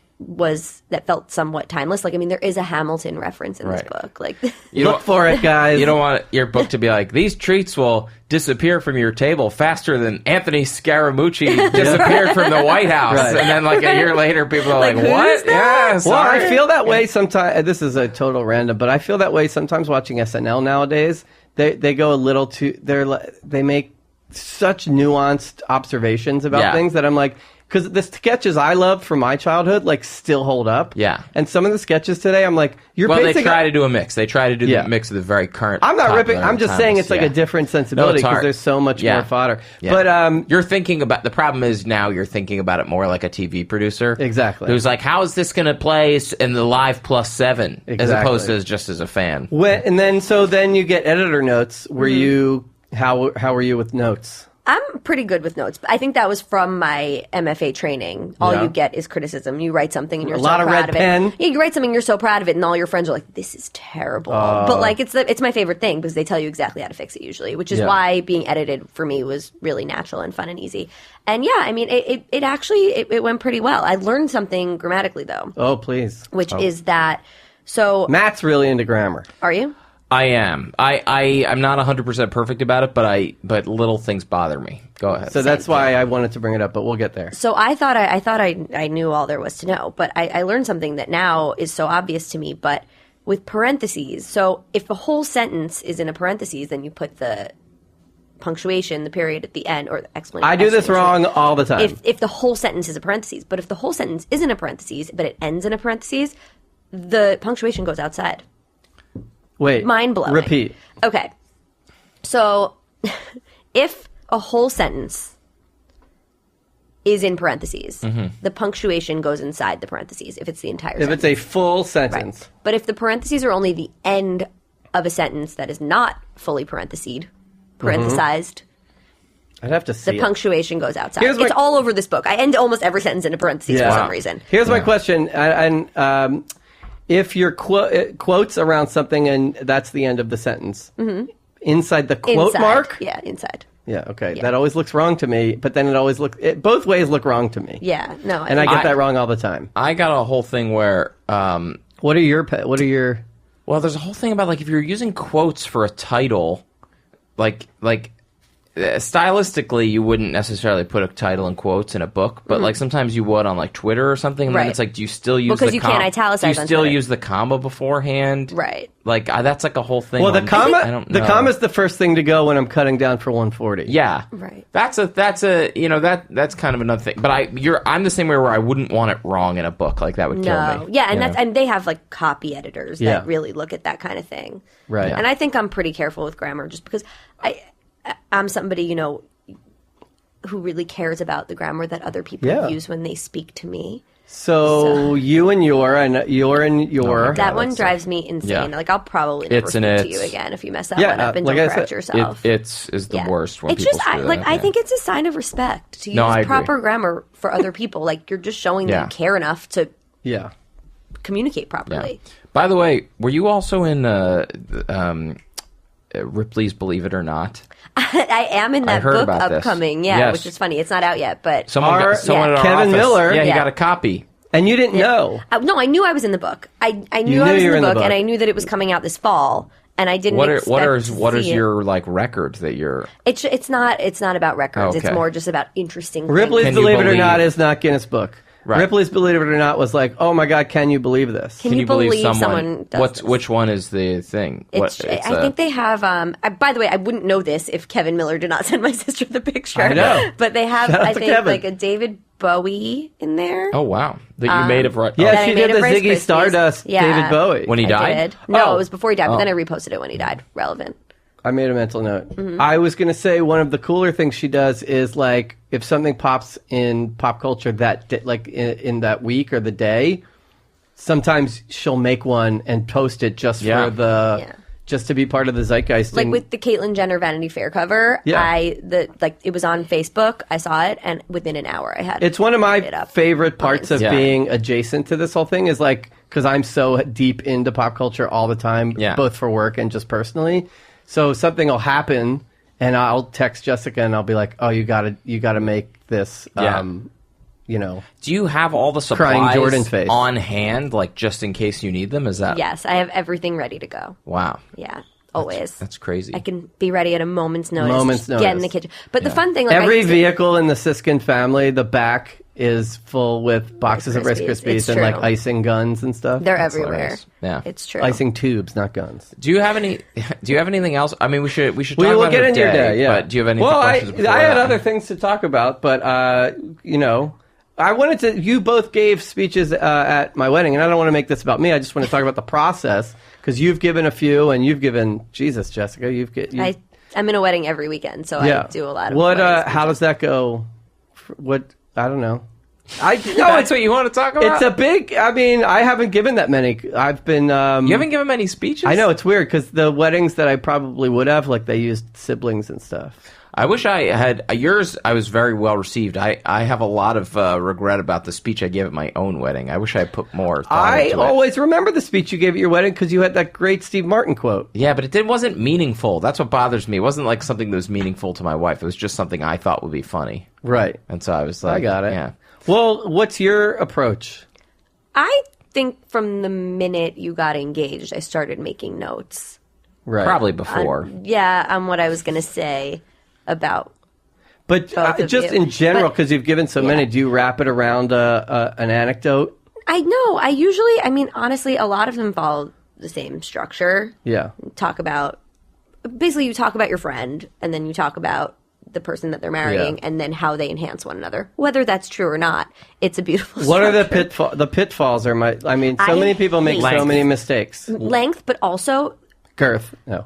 felt somewhat timeless. Like, there is a Hamilton reference in this Right. book. Like, Look for it, guys. You don't want your book to be like, these treats will disappear from your table faster than Anthony Scaramucci disappeared from the White House. Right. And then like a year later, people are like, Like, who what? is that? Yeah, Well, sorry. I feel that way sometimes. This is a total random, but I feel that way sometimes watching SNL nowadays. They go a little too. They make such nuanced observations about Yeah. things that I'm like, because the sketches I loved from my childhood still hold up. Yeah. And some of the sketches today, I'm like, you're Well, they basically. try to do a mix. They try to do Yeah. the mix of the very current. I'm not ripping. popular I'm just timeless, saying it's like yeah. a different No, sensibility it's because hard. there's so much Yeah. more fodder. Yeah. But you're thinking about the problem is now you're thinking about it more like a TV producer. Exactly. Who's like, how is this going to play in the live +7 as Exactly. opposed to just as a fan? then you get editor notes. Were you how were you with notes? I'm pretty good with notes. I think that was from my MFA training. All Yeah. you get is criticism. You write something and you're A so lot of proud red of it. pen. Yeah, you write something and you're so proud of it, and all your friends are like, "This is terrible." But like, it's my favorite thing because they tell you exactly how to fix it usually, which is Yeah. why being edited for me was really natural and fun and easy. And yeah, it actually went pretty well. I learned something grammatically though, Oh, please. which is that. So Matt's really into grammar. are you? I am. I'm not 100% perfect about it, but little things bother me. Go ahead. So that's why I wanted to bring it up, but we'll get there. So I thought I knew all there was to know, but I learned something that now is so obvious to me. But with parentheses, so if the whole sentence is in a parentheses, then you put the punctuation, the period at the end, or the explanation. I do this wrong all the time. If the whole sentence is a parentheses, but if the whole sentence isn't a parentheses, but it ends in a parentheses, the punctuation goes outside. Wait. Mind-blowing. Repeat. Okay. So if a whole sentence is in parentheses, the punctuation goes inside the parentheses if it's the entire If sentence. it's a full Right. sentence. But if the parentheses are only the end of a sentence that is not fully parenthesized, I'd have to see the it. punctuation goes outside. Here's my- It's all over this book. I end almost every sentence in a parentheses for some reason. Here's my question. And if your quotes around something and that's the end of the sentence, inside the quote Inside. mark? Yeah, inside. Yeah, okay. That always looks wrong to me, but then both ways look wrong to me. Yeah, no. And I get that wrong all the time. I got a whole thing where, What are your well, there's a whole thing about like if you're using quotes for a title, like stylistically, you wouldn't necessarily put a title in quotes in a book, but like sometimes you would on like Twitter or something. And then Right. it's like, do you still use Because you can't italicize Do you on still Twitter. use the comma beforehand? Right. Like that's like a whole thing. Well, the on- comma, I don't know. the comma is the first thing to go when I'm cutting down for 140. Yeah. Right. That's a that's kind of another thing. But I'm the same way where I wouldn't want it wrong in a book. Like that would kill No. me. Yeah, and You that's know? and they have like copy editors Yeah. that really look at that kind of thing. Right. And I think I'm pretty careful with grammar just because I'm somebody, who really cares about the grammar that other people Yeah. use when they speak to me. So you and your. Oh my That one that's drives me insane. yeah. Like I'll probably never It's speak an to it's. you again if you mess that Yeah, one up and like don't I correct said, yourself. It's the Yeah. worst when it's people just screw that, I yeah. think it's a sign of respect to use No, I agree. proper grammar for other people. Like you're just showing Yeah. that you care enough to Yeah. communicate Yeah. properly. By the way, were you also in Ripley's Believe It or Not? I am in that heard book about this. upcoming, yeah, Yes. which is funny. It's not out yet, but Someone Our- someone at our Kevin office- Miller. Yeah, he Yeah. got a copy. And you didn't know. No, I knew I was in the book. I knew I knew was you were in the book, and book. I knew that it was coming out this fall, and I didn't. What expect what to is see it. your like record that you're? It's not about records. Okay. It's more just about interesting. Ripley's things. Can you Believe It or believe- Not is not Guinness Book. Right. Ripley's Believe It or Not was like, oh my God, can you believe this? Can you believe someone does this? Which one is the thing? I think they have. By the way, I wouldn't know this if Kevin Miller did not send my sister the picture. I know. but they have. Shout out I to think Kevin. like a David Bowie in there. Oh wow, that you made of right. Yeah, that I she made did of the Rice Ziggy Krispies. Stardust Yeah. David Bowie. When he I died? did. No, Oh. it was before he died, but then I reposted it when he died. Relevant. I made a mental note. Mm-hmm. I was going to say one of the cooler things she does is like if something pops in pop culture like in that week or the day, sometimes she'll make one and post it just Yeah. for the Yeah. just to be part of the zeitgeist. Like and- with the Caitlyn Jenner Vanity Fair cover, Yeah. it was on Facebook. I saw it, and within an hour, I had. It's one of my it up. favorite parts of Yeah. being adjacent to this whole thing is like because I'm so deep into pop culture all the time, Yeah. both for work and just personally. So something will happen, and I'll text Jessica, and I'll be like, "Oh, you gotta make this." Yeah. Do you have all the Crying supplies Jordan face. on hand, like just in case you need them? Is that Yes, I have everything ready to go. Wow? Yeah, always. That's crazy. I can be ready at a moment's notice. Moment's Just Get in notice. the kitchen. But the fun thing, like Every I used to- vehicle in the Siskin family, the back is full with boxes of Rice Krispies. Krispies It's and like true. icing guns and stuff. they're everywhere. hilarious. Yeah. It's true. Icing tubes, not guns. Do you have any? Do you have anything else? I mean, we should talk We will about get her into your day. Yeah. But do you have any Well, questions? before I had that? other things to talk about, but I wanted to. You both gave speeches at my wedding, and I don't want to make this about me. I just want to talk about the process because you've given a few, and you've given Jesus, Jessica. I'm in a wedding every weekend, so I do a lot of What? weddings. How does that go? What? I don't know. No, That's what you want to talk about. It's a big. I mean, I haven't given that many. I've been. You haven't given many speeches. I know it's weird because the weddings that I probably would have, like they used siblings and stuff. I wish I had yours. I was very well received. I have a lot of regret about the speech I gave at my own wedding. I wish I had put more thought I into it. always remember the speech you gave at your wedding because you had that great Steve Martin quote. Yeah, but it wasn't meaningful. That's what bothers me. It wasn't like something that was meaningful to my wife. It was just something I thought would be funny. Right. And so I was like, I got it. Yeah. Well, what's your approach? I think from the minute you got engaged, I started making notes. Right. Probably before. On what I was going to say about. But both of just you. in general, But- because you've given so many, do you wrap it around an anecdote? I know. I usually, honestly, a lot of them follow the same structure. Yeah. Basically, you talk about your friend, and then you talk about the person that they're marrying, Yeah. and then how they enhance one another. Whether that's true or not, it's a beautiful What are structure. the pitfalls? So I many people make hate so many mistakes. Length, but also Girth. No.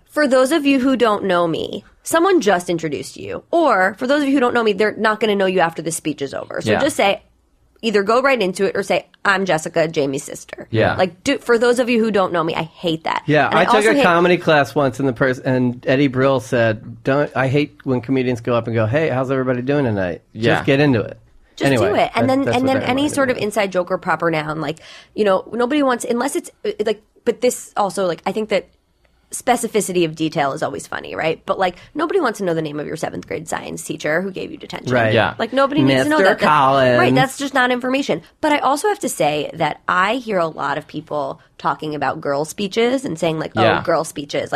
for those of you who don't know me, someone just introduced you. Or for those of you who don't know me, they're not going to know you after the speech is over. So Yeah. just say, either go right into it or say, I'm Jessica, Jamie's sister. Yeah. For those of you who don't know me, I hate that. Yeah, And I took also a hate- comedy class once, and Eddie Brill said, "Don't." I hate when comedians go up and go, "Hey, how's everybody doing tonight?" Yeah. Just get into it. Just Anyway, do it, and then that's what that any reminded sort me of inside joke or proper noun, nobody wants unless it's like. But this also I think that specificity of detail is always funny, right? But nobody wants to know the name of your 7th grade science teacher who gave you detention, Right. Yeah. Nobody needs to know Mr. that. Collins. Right? That's just not information. But I also have to say that I hear a lot of people talking about girl speeches and saying Yeah. girl speeches,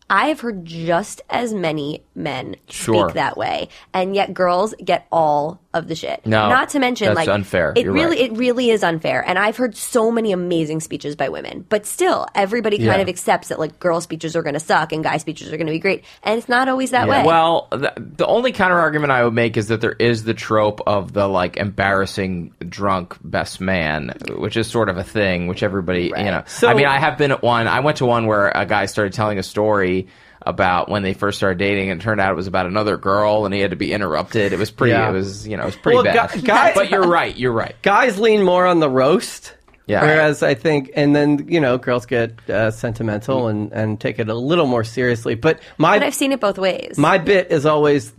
I have heard just as many men Sure. speak that way, and yet girls get all of the shit. No, not to mention that's like unfair. It You're really, right. it really is unfair. And I've heard so many amazing speeches by women, but still, everybody kind of accepts that like girl speeches are going to suck and guy speeches are going to be great, and it's not always that way. Well, the only counter argument I would make is that there is the trope of the like embarrassing drunk best man, which is sort of a thing, which everybody, you know. So- I mean, I have been at one. I went to one where a guy started telling a story about when they first started dating, and it turned out it was about another girl, and he had to be interrupted. It was pretty. Yeah. It was, you know, it was pretty Well, bad. guys- But you're right. You're right. Guys lean more on the roast. Yeah. Whereas I think, and then, you know, girls get sentimental and take it a little more seriously. But but I've seen it both ways. my bit is always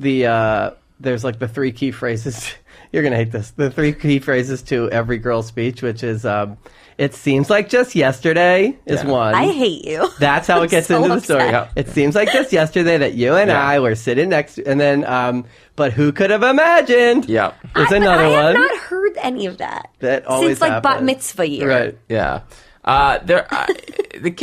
there's like the 3 key phrases. You're going to hate this. The 3 key phrases to every girl's speech, which is, it seems like just yesterday is one. I hate you. That's how it gets so into the story. upset. It seems like just yesterday that you and I were sitting next to, and then, but who could have imagined? Yeah. There's another I one. have not heard any of that. That always since like bat happens. mitzvah year. Right. Yeah.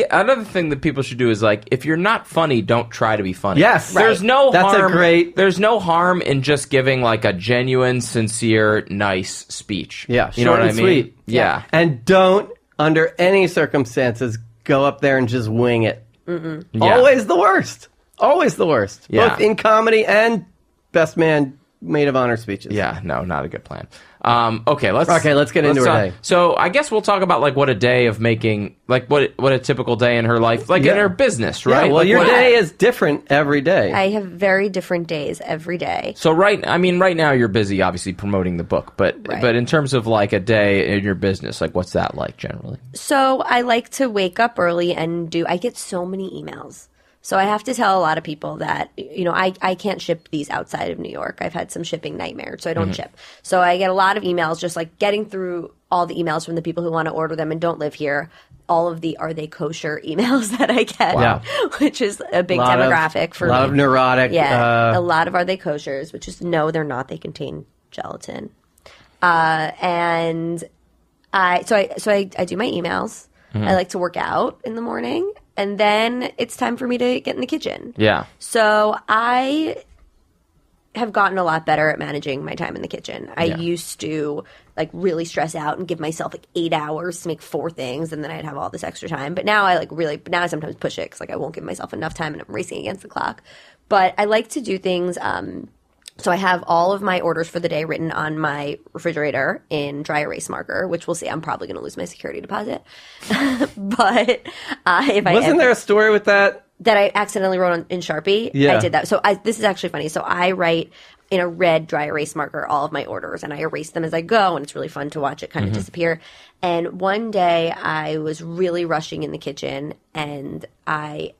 Another thing that people should do is like, if you're not funny, don't try to be funny. Yes. There's Right. no That's a harm. great- There's no harm in just giving like a genuine, sincere, nice speech. Yeah. You know short what I and mean? sweet. Yeah. And don't, under any circumstances, go up there and just wing it. Yeah. Always the worst. Always the worst. Yeah. Both in comedy and best man maid of honor speeches. Yeah, no, not a good plan. Okay, let's get into her day. So I guess we'll talk about like what a day of making, like what a typical day in her life, like in Yeah. her business, Yeah, right? well, Like, your what- day is different every day. I have very different days every day. So right now you're busy, obviously promoting the book, but Right. in terms of like a day in your business, like what's that like generally? So I like to wake up early and I get so many emails. So I have to tell a lot of people that, you know, I can't ship these outside of New York. I've had some shipping nightmares, so I don't ship. So I get a lot of emails, just like getting through all the emails from the people who want to order them and don't live here. All of the "Are they kosher?" emails that I get, Wow. which is a big Lot of- demographic for a lot me. of neurotic. Yeah, a lot of "Are they koshers?" which is no, they're not. They contain gelatin. And I do my emails. I like to work out in the morning, and then it's time for me to get in the kitchen. Yeah. So I have gotten a lot better at managing my time in the kitchen. I used to like really stress out and give myself like 8 hours to make 4 things, and then I'd have all this extra time. But now I sometimes push it because like I won't give myself enough time and I'm racing against the clock. But I like to do things. So I have all of my orders for the day written on my refrigerator in dry erase marker, which we'll see. I'm probably going to lose my security deposit. But if I Wasn't there a story with that? that I accidentally wrote in Sharpie, Yeah. I did that. So this is actually funny. So I write in a red dry erase marker all of my orders, and I erase them as I go, and it's really fun to watch it kind of disappear. And one day I was really rushing in the kitchen, and I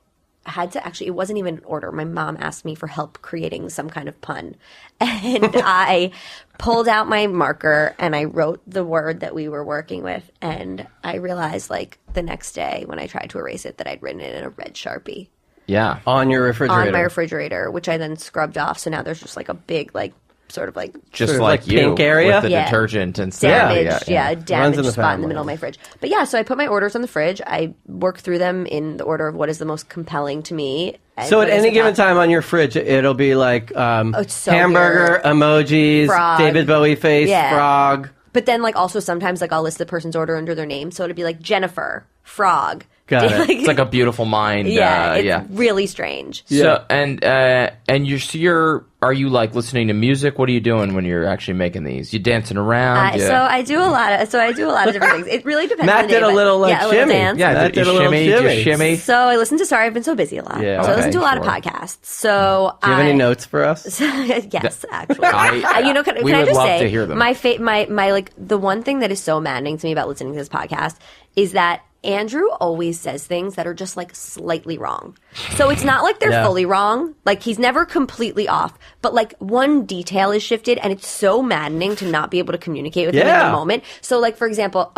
had to actually, it wasn't even an order. My mom asked me for help creating some kind of pun. And I pulled out my marker and I wrote the word that we were working with. And I realized like the next day when I tried to erase it that I'd written it in a red Sharpie Yeah. On your refrigerator. on my refrigerator, which I then scrubbed off. So now there's just like a big, like, sort of like Just Sort of like like you pink area? with the Yeah. detergent and stuff. damaged, Runs in damaged the spot in the family. middle of my fridge. But yeah, so I put my orders on the fridge. I work through them in the order of what is the most compelling to me. and So at what is any the given top. time on your fridge, it'll be like it's so hamburger, weird. emojis, Frog. David Bowie face, Yeah. frog. But then like also sometimes like I'll list the person's order under their name. So it'd be like Jennifer, Frog. Got it. It's like a beautiful mind. yeah, it's yeah. really strange. So and you're are you like listening to music? What are you doing when you're actually making these? You dancing around? So I do a lot of different things. It really depends. Matt on the day, did a but- little like yeah, a little shimmy. dance. yeah. Matt Do you did a little shimmy? Do you shimmy. shimmy? So I listen to. Sorry, I've been so busy a lot. Yeah. So I listen Okay, to a lot of sure. podcasts. So Do you have any notes for us? yes, actually. I- Can we I would just love say to hear them. my like the one thing that is so maddening to me about listening to this podcast is that Andrew always says things that are just like slightly wrong. So it's not like they're Yeah. fully wrong. Like he's never completely off, but like one detail is shifted, and it's so maddening to not be able to communicate with him in Yeah. the moment. So like for example,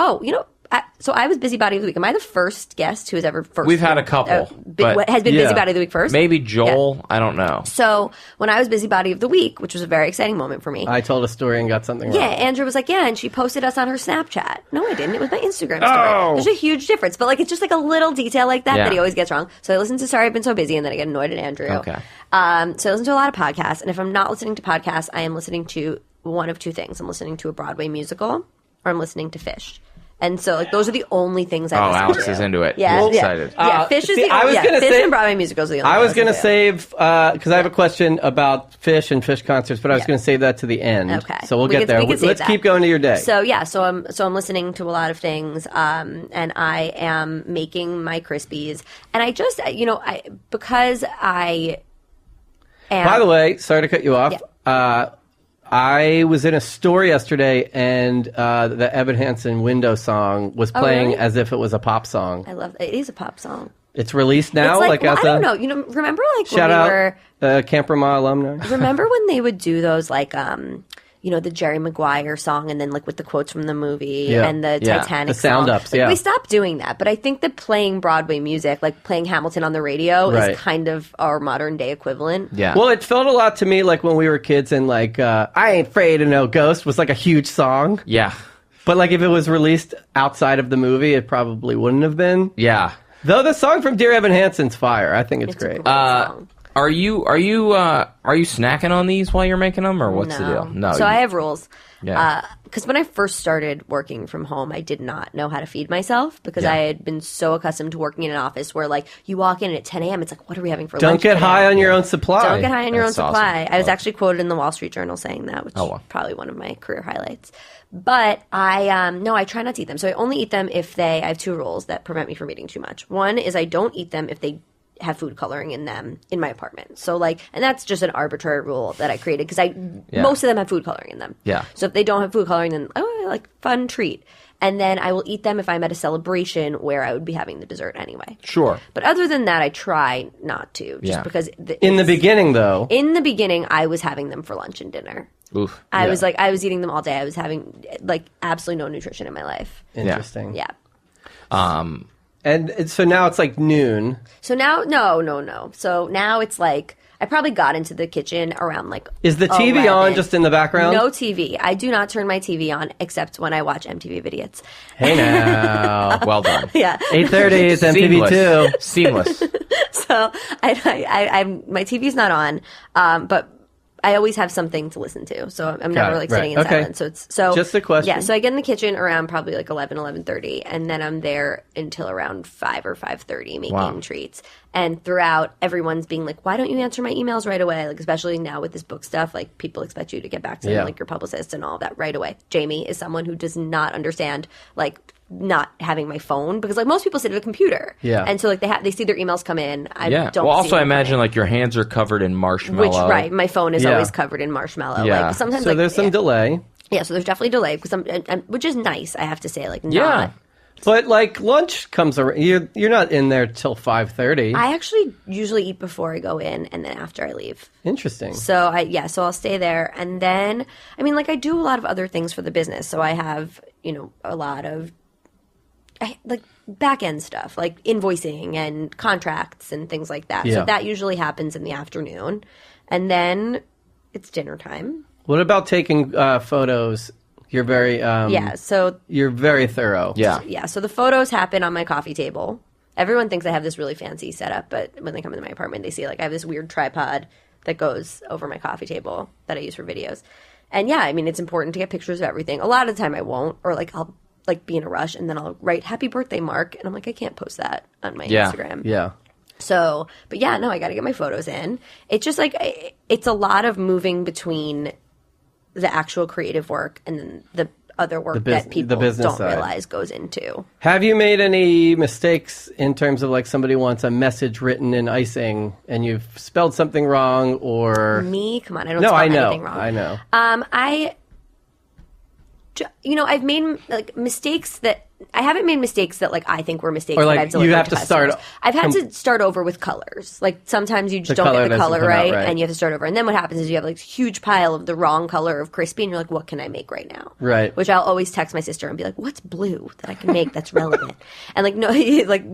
So I was busybody of the week. Am I the first guest who has ever first? We've had a couple, but has been busybody of the week first. Maybe Joel. I don't know. So when I was busybody of the week, which was a very exciting moment for me, I told a story and got something wrong. yeah, Andrew was like, yeah, and she posted us on her Snapchat. No, I didn't. It was my Instagram story. Oh. There's a huge difference, but like it's just like a little detail like that Yeah. that he always gets wrong. So I listen to Sorry I've Been So Busy, and then I get annoyed at Andrew. Okay. So I listen to a lot of podcasts, and if I'm not listening to podcasts, I am listening to one of two things. I'm listening to a Broadway musical, or I'm listening to Fish. And so, like, those are the only things I listen to. Alex is into it. Yeah, He's yeah. excited. Yeah, Fish is see, the I was only, gonna Fish say- and Broadway musicals are the only I was going to save, because I have a question about Fish and Fish concerts, but I was Yeah. going to save that to the end. Okay. So we'll We get can- there. we can save Let's that. keep going to your day. So I'm listening to a lot of things, and I am making my Krispies, and I just because I am. By the way, sorry to cut you off. Yeah. I was in a store yesterday, and the Evan Hansen Window song was playing really? as if it was a pop song. I love it. Is a pop song. It's released now. It's as I don't know. Remember like Shout when we out were. Camper Ma alumni. Remember when they would do those like the Jerry Maguire song, and then like with the quotes from the movie Yeah. and the Yeah. Titanic The sound song. ups, Like, yeah. we stopped doing that, but I think that playing Broadway music, like playing Hamilton on the radio, Right. is kind of our modern day equivalent. Yeah. Well, it felt a lot to me like when we were kids, and like I Ain't Afraid of No Ghost was like a huge song. Yeah. But like if it was released outside of the movie, it probably wouldn't have been. Yeah. Though the song from Dear Evan Hansen's fire. I think it's It's a great. great song. Are you snacking on these while you're making them, or what's the deal? No. So I have rules. Yeah. Because when I first started working from home, I did not know how to feed myself because Yeah. I had been so accustomed to working in an office where, like, you walk in and at 10 a.m., it's like, what are we having for Don't lunch get today? high on your own supply. Don't get high on your own That's awesome. supply. I was Oh. actually quoted in the Wall Street Journal saying that, which Oh, wow. is probably one of my career highlights. But I try not to eat them. So I only eat them if I have two rules that prevent me from eating too much. One is I don't eat them if they have food coloring in them in my apartment. So like, and that's just an arbitrary rule that I created because most of them have food coloring in them. Yeah. So if they don't have food coloring, then like fun treat. And then I will eat them if I'm at a celebration where I would be having the dessert anyway. Sure. But other than that, I try not to, just Yeah. because In the beginning, though. in the beginning, I was having them for lunch and dinner. Oof. I Yeah. was I was eating them all day. I was having like absolutely no nutrition in my life. Interesting. Yeah. And so now it's like noon. So now, no. So now it's like I probably got into the kitchen around like. Is the TV 11. on just in the background? No TV. I do not turn my TV on except when I watch MTV Vidiots. Hey now. Well done. Yeah. 8:30 is MTV2. Seamless. So I'm my TV's not on, but I always have something to listen to. So I'm never it. like sitting in Right. Okay. silence. So it's so Just a question. Yeah. So I get in the kitchen around probably like 11:30, and then I'm there until around 5 or 5:30 making Wow. treats. And throughout, everyone's being like, "Why don't you answer my emails right away?" Like especially now with this book stuff, like people expect you to get back to them, Yeah. like your publicist and all of that right away. Jamie is someone who does not understand like not having my phone because like most people sit at a computer. Yeah. And so like they see their emails come in. I Yeah. don't. Well, see also them I come imagine in. like your hands are covered in marshmallow. Which right, my phone is Yeah. always covered in marshmallow. Yeah. Like sometimes, So like, there's some delay. Yeah, so there's definitely delay because which is nice. I have to say, like, Yeah. not. But like lunch comes around. You're not in there till 5:30. I actually usually eat before I go in and then after I leave. Interesting. So so I'll stay there, and then I mean, like I do a lot of other things for the business. So I have a lot of like back end stuff, like invoicing and contracts and things like that. Yeah. So that usually happens in the afternoon, and then it's dinner time. What about taking photos? You're very Yeah, so You're very thorough. Yeah. yeah, so the photos happen on my coffee table. Everyone thinks I have this really fancy setup, but when they come into my apartment, they see like I have this weird tripod that goes over my coffee table that I use for videos. And yeah, I mean, it's important to get pictures of everything. A lot of the time I won't, or like I'll like be in a rush and then I'll write happy birthday, Mark. And I'm like, I can't post that on my Yeah. Instagram. Yeah. So, but yeah, no, I got to get my photos in. It's just like, it's a lot of moving between the actual creative work and then the other work that people business don't side. realize goes into. Have you made any mistakes in terms of like somebody wants a message written in icing and you've spelled something wrong or Me? Come on, I don't No, spell I know. anything wrong. I know. I've made like mistakes that I haven't made mistakes that like I think were mistakes Or, like, that I've delivered you have to customers. start- I've had to start over with colors. Like sometimes you just The don't color get the doesn't color come out right, right. and you have to start over. And then what happens is you have like a huge pile of the wrong color of crispy, and you're like, what can I make right now? Right. Which I'll always text my sister and be like, what's blue that I can make that's relevant? And like no, like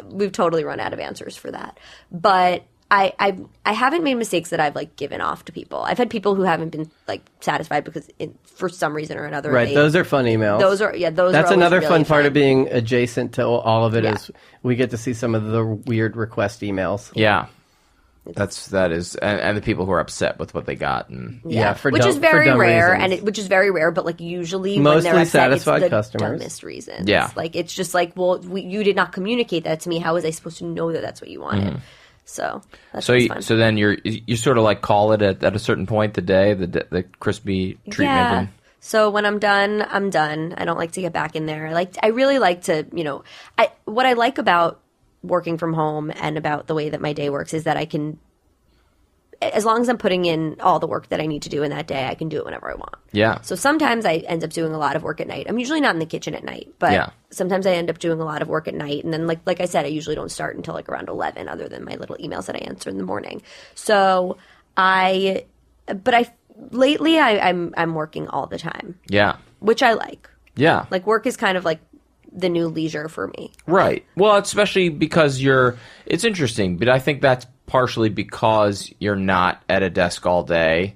we've totally run out of answers for that. But I haven't made mistakes that I've like given off to people. I've had people who haven't been like satisfied because for some reason or another. Right, those are fun emails. Those are That's always another really fun part of being adjacent to all of it Yeah. is we get to see some of the weird request emails. Yeah. That is, and the people who are upset with what they got, and Yeah, for which dumb- is very for dumb rare, reasons. which is very rare. But like usually, when Mostly they're upset, satisfied it's the customers. dumbest reasons. Yeah. like it's just like, well, you did not communicate that to me. How was I supposed to know that that's what you wanted? So that's so fun. so then you sort of like call it at a certain point the day the crispy treatment. Yeah. And, So when I'm done, I'm done. I don't like to get back in there. I really like to, what I like about working from home and about the way that my day works is that I can, as long as I'm putting in all the work that I need to do in that day, I can do it whenever I want. yeah. So sometimes I end up doing a lot of work at night. I'm usually not in the kitchen at night, but Yeah. sometimes I end up doing a lot of work at night. And then, like I said, I usually don't start until like around 11, other than my little emails that I answer in the morning. So lately I'm working all the time, Yeah. which I like. Yeah. Like work is kind of like the new leisure for me. Right. Well, especially because it's interesting, but I think that's partially because you're not at a desk all day,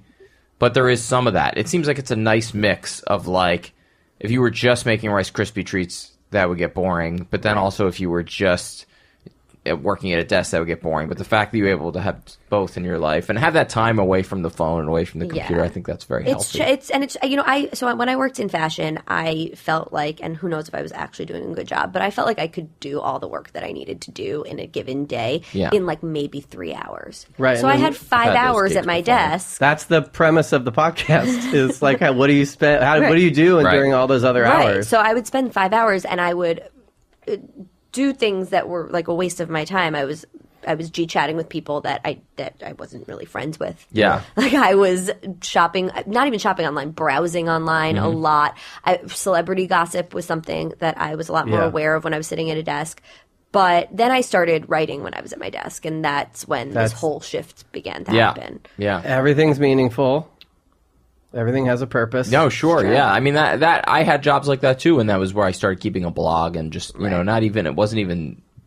but there is some of that. It seems like it's a nice mix of like, if you were just making Rice Krispie treats, that would get boring, but then also if you were just working at a desk, that would get boring. But the fact that you're able to have both in your life and have that time away from the phone and away from the computer, Yeah. I think that's very healthy. So when I worked in fashion, I felt like, and who knows if I was actually doing a good job, but I felt like I could do all the work that I needed to do in a given day Yeah. in like maybe 3 hours. Right, So and I then had 5 I've had those hours gigs at my before. desk. That's the premise of the podcast is like, what do you spend? What do you do Right. during all those other Right. hours? So I would spend 5 hours and I would do things that were like a waste of my time. I was G-chatting with people that I wasn't really friends with. Yeah. Like I was shopping, not even shopping online, browsing online a lot. Celebrity gossip was something that I was a lot more Yeah. aware of when I was sitting at a desk. But then I started writing when I was at my desk, and that's when this whole shift began to happen. Yeah. Everything's meaningful. Everything has a purpose. No, sure, yeah. I mean that I had jobs like that too, and that was where I started keeping a blog and just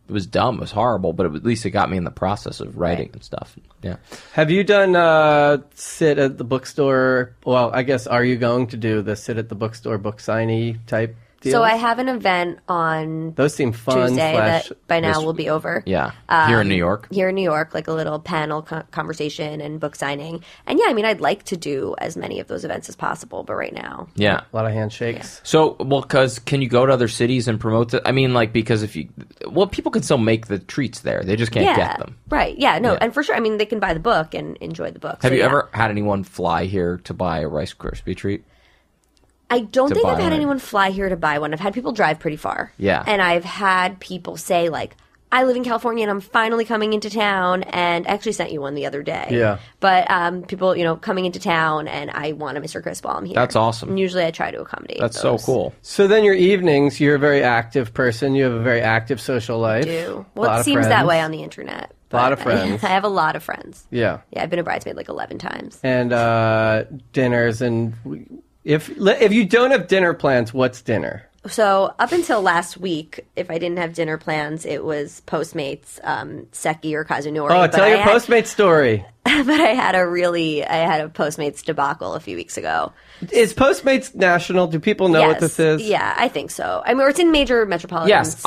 it was dumb, it was horrible, but at least it got me in the process of writing and stuff. Yeah. Have you done sit at the bookstore? Well, I guess are you going to do the sit at the bookstore book signee type deals? So I have an event on Those seem fun. Tuesday slash, that by now will be over. Yeah. Here in New York. Here in New York, like a little panel conversation and book signing. And yeah, I mean, I'd like to do as many of those events as possible, but right now, Yeah. a lot of handshakes. So, because can you go to other cities and promote it? I mean, like, because people can still make the treats there. They just can't get them. Right. Yeah, no, Yeah. and for sure, I mean, they can buy the book and enjoy the book. Have So, you yeah. ever had anyone fly here to buy a Rice Krispie treat? I don't to think buy I've had one? anyone fly here to buy one. I've had people drive pretty far. Yeah. And I've had people say, like, I live in California and I'm finally coming into town, and I actually sent you one the other day. Yeah. But people, coming into town, and I want a Mr. Crisp while I'm here. That's awesome. And usually I try to accommodate That's so those. cool. So then your evenings, you're a very active person. You have a very active social life. I do. A Well, lot it of seems that friends. way on the internet. A lot of but friends. I have a lot of friends. Yeah. Yeah, I've been a bridesmaid like 11 times. And dinners and if you don't have dinner plans, what's dinner? So up until last week, if I didn't have dinner plans, it was Postmates, Seki or Kazunori. Oh, But tell your I had- Postmates story. But I had a Postmates debacle a few weeks ago. Is Postmates national? Do people know what this is? Yeah, I think so. I mean, or it's in major metropolitan Yes, cities.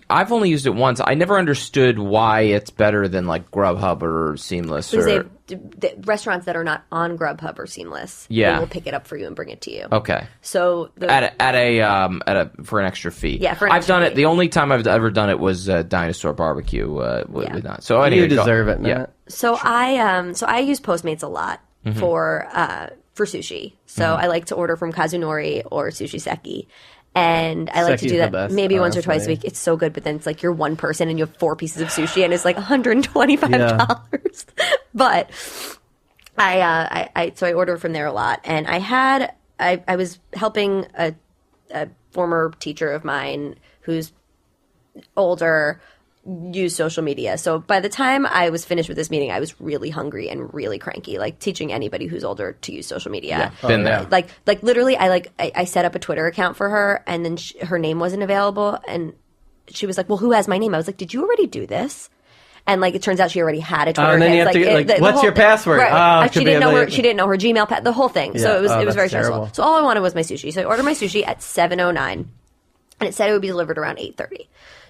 I've only used it once. I never understood why it's better than like Grubhub or Seamless. Because Or, the restaurants that are not on Grubhub or Seamless, Yeah. they will pick it up for you and bring it to you. okay. So For an extra fee. Yeah, for an I've extra done fee. it. The only time I've ever done it was Dinosaur Barbecue. With not. So You anyway, go- deserve it, Yeah. Matt. So I use Postmates a lot Mm-hmm. for sushi. So I like to order from Kazunori or Sushi Seki. And I like to Seki's do the that best, maybe once or twice a honestly. week. It's so good, but then it's like you're one person and you have 4 pieces of sushi and it's like $125. But I order from there a lot. And I was helping a former teacher of mine who's older use social media. So by the time I was finished with this meeting, I was really hungry and really cranky, like teaching anybody who's older to use social media. Yeah, been there. Like literally, I set up a Twitter account for her, and then her name wasn't available, and she was like, "Well, who has my name?" I was like, "Did you already do this?" And like, it turns out she already had a Twitter. And then you have to what's your password? Right. She didn't know her Gmail, the whole thing. So Yeah. it was very terrible. stressful. So all I wanted was my sushi. So I ordered my sushi at 7:09, and it said it would be delivered around 8:30.